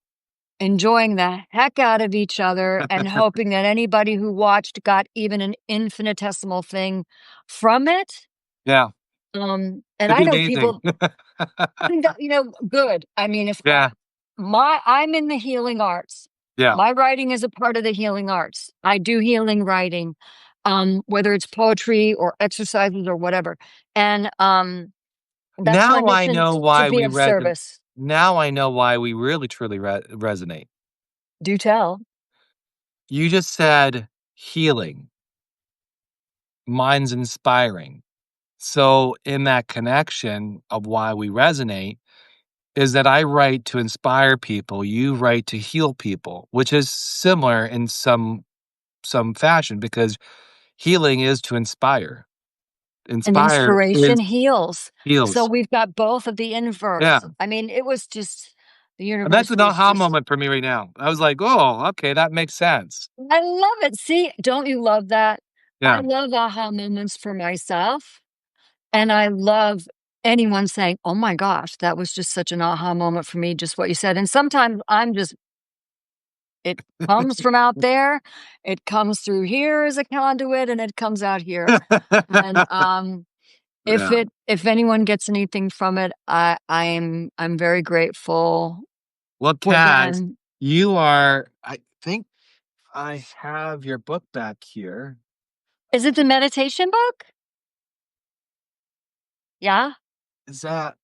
enjoying the heck out of each other and hoping that anybody who watched got even an infinitesimal thing from it. Yeah. And It'd I be know amazing. people think that, good. I mean, if Yeah. I'm in the healing arts. Yeah. My writing is a part of the healing arts. I do healing writing, whether it's poetry or exercises or whatever. And that's my Now I mission know to why be we of reson service. now I know why we really truly resonate. Do tell. You just said healing, mine's inspiring. So in that connection of why we resonate is that I write to inspire people, you write to heal people, which is similar in some fashion because healing is to inspire. And Inspire inspiration is heals. So heals. we've got both of the inverse. Yeah. I mean, it was just the And that's universe an was aha just moment for me right now. I was like, "Oh, okay, that makes sense." I love it. See, don't you love that? I Yeah. love aha moments for myself, and I love anyone saying, "Oh my gosh, that was just such an aha moment for me," just what you said. And sometimes it comes from out there, it comes through here as a conduit, and it comes out here. And Yeah. if anyone gets anything from it, I'm very grateful. Well, Well, Kaz, then, you are I think I have your book back here. is it the meditation book? Yeah? Is that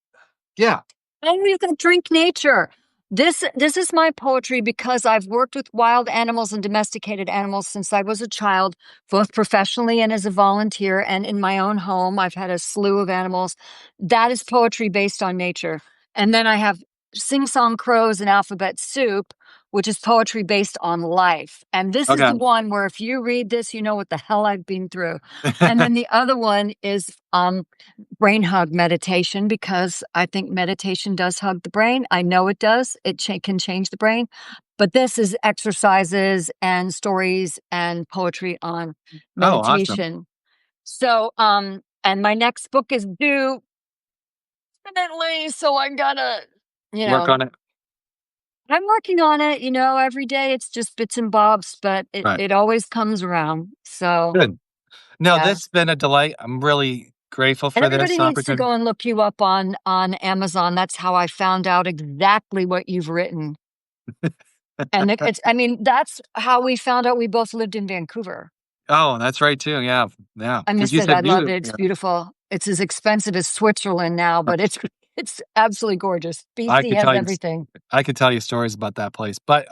Yeah. Oh, you can drink nature. This is my poetry because I've worked with wild animals and domesticated animals since I was a child, both professionally and as a volunteer, and in my own home. I've had a slew of animals. That is poetry based on nature. And then I have Sing Song Crows and Alphabet Soup, which is poetry based on life. And this is Okay. the one where if you read this, you know what the hell I've been through. And then the other one is brain hug meditation because I think meditation does hug the brain. I know it does. It can change the brain. But this is exercises and stories and poetry on Oh, awesome. meditation. So, and my next book is due imminently. So I gotta, you Work know, on it. I'm working on it. Every day it's just bits and bobs, but it, Right. it always comes around. So, Good. No, yeah. this has been a delight. I'm really grateful And for everybody this needs to opportunity. go and look you up on Amazon. That's how I found out exactly what you've written. And it's I mean, that's how we found out we both lived in Vancouver. Oh, that's right too. Yeah. Yeah. I Because miss you it. I said love you it. It's yeah. beautiful. It's as expensive as Switzerland now, but it's absolutely gorgeous. I BC could has tell you everything. I could tell you stories about that place. But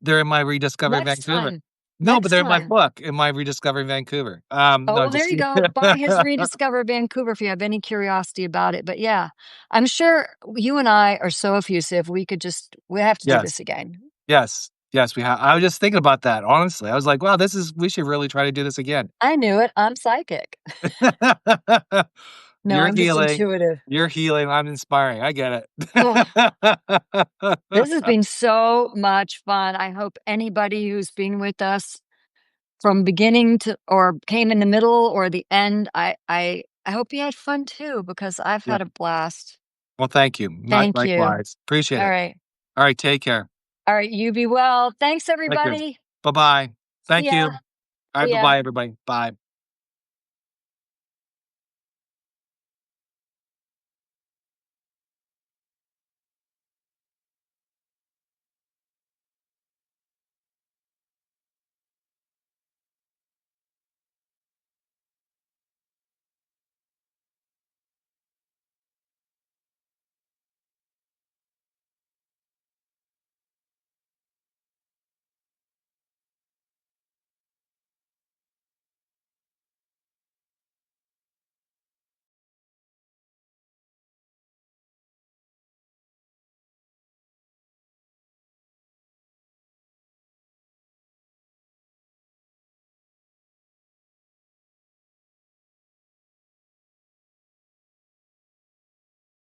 they're in my Rediscovering Next Vancouver. time. No, but Next they're in my time. book, in my Rediscovering Vancouver. Oh, No, well, there just you go. Buy his Rediscover Vancouver if you have any curiosity about it. But yeah, I'm sure you and I are so effusive. We have to do Yes. this again. Yes. Yes, we have I was just thinking about that, honestly. I was like, "Wow, this is we should really try to do this again." I knew it. I'm psychic. No, You're I'm just healing. intuitive. You're healing, I'm inspiring. I get Oh, it. this has been so much fun. I hope anybody who's been with us from beginning to or came in the middle or the end, I hope you had fun too because I've Yeah. had a blast. Well, thank you. Thank you. Likewise. Appreciate All it. right. Alright, take care. All right, you be well. Thanks Thank you. everybody. Bye-bye. See Thank you. ya. Alright, See ya. bye-bye, everybody. Bye.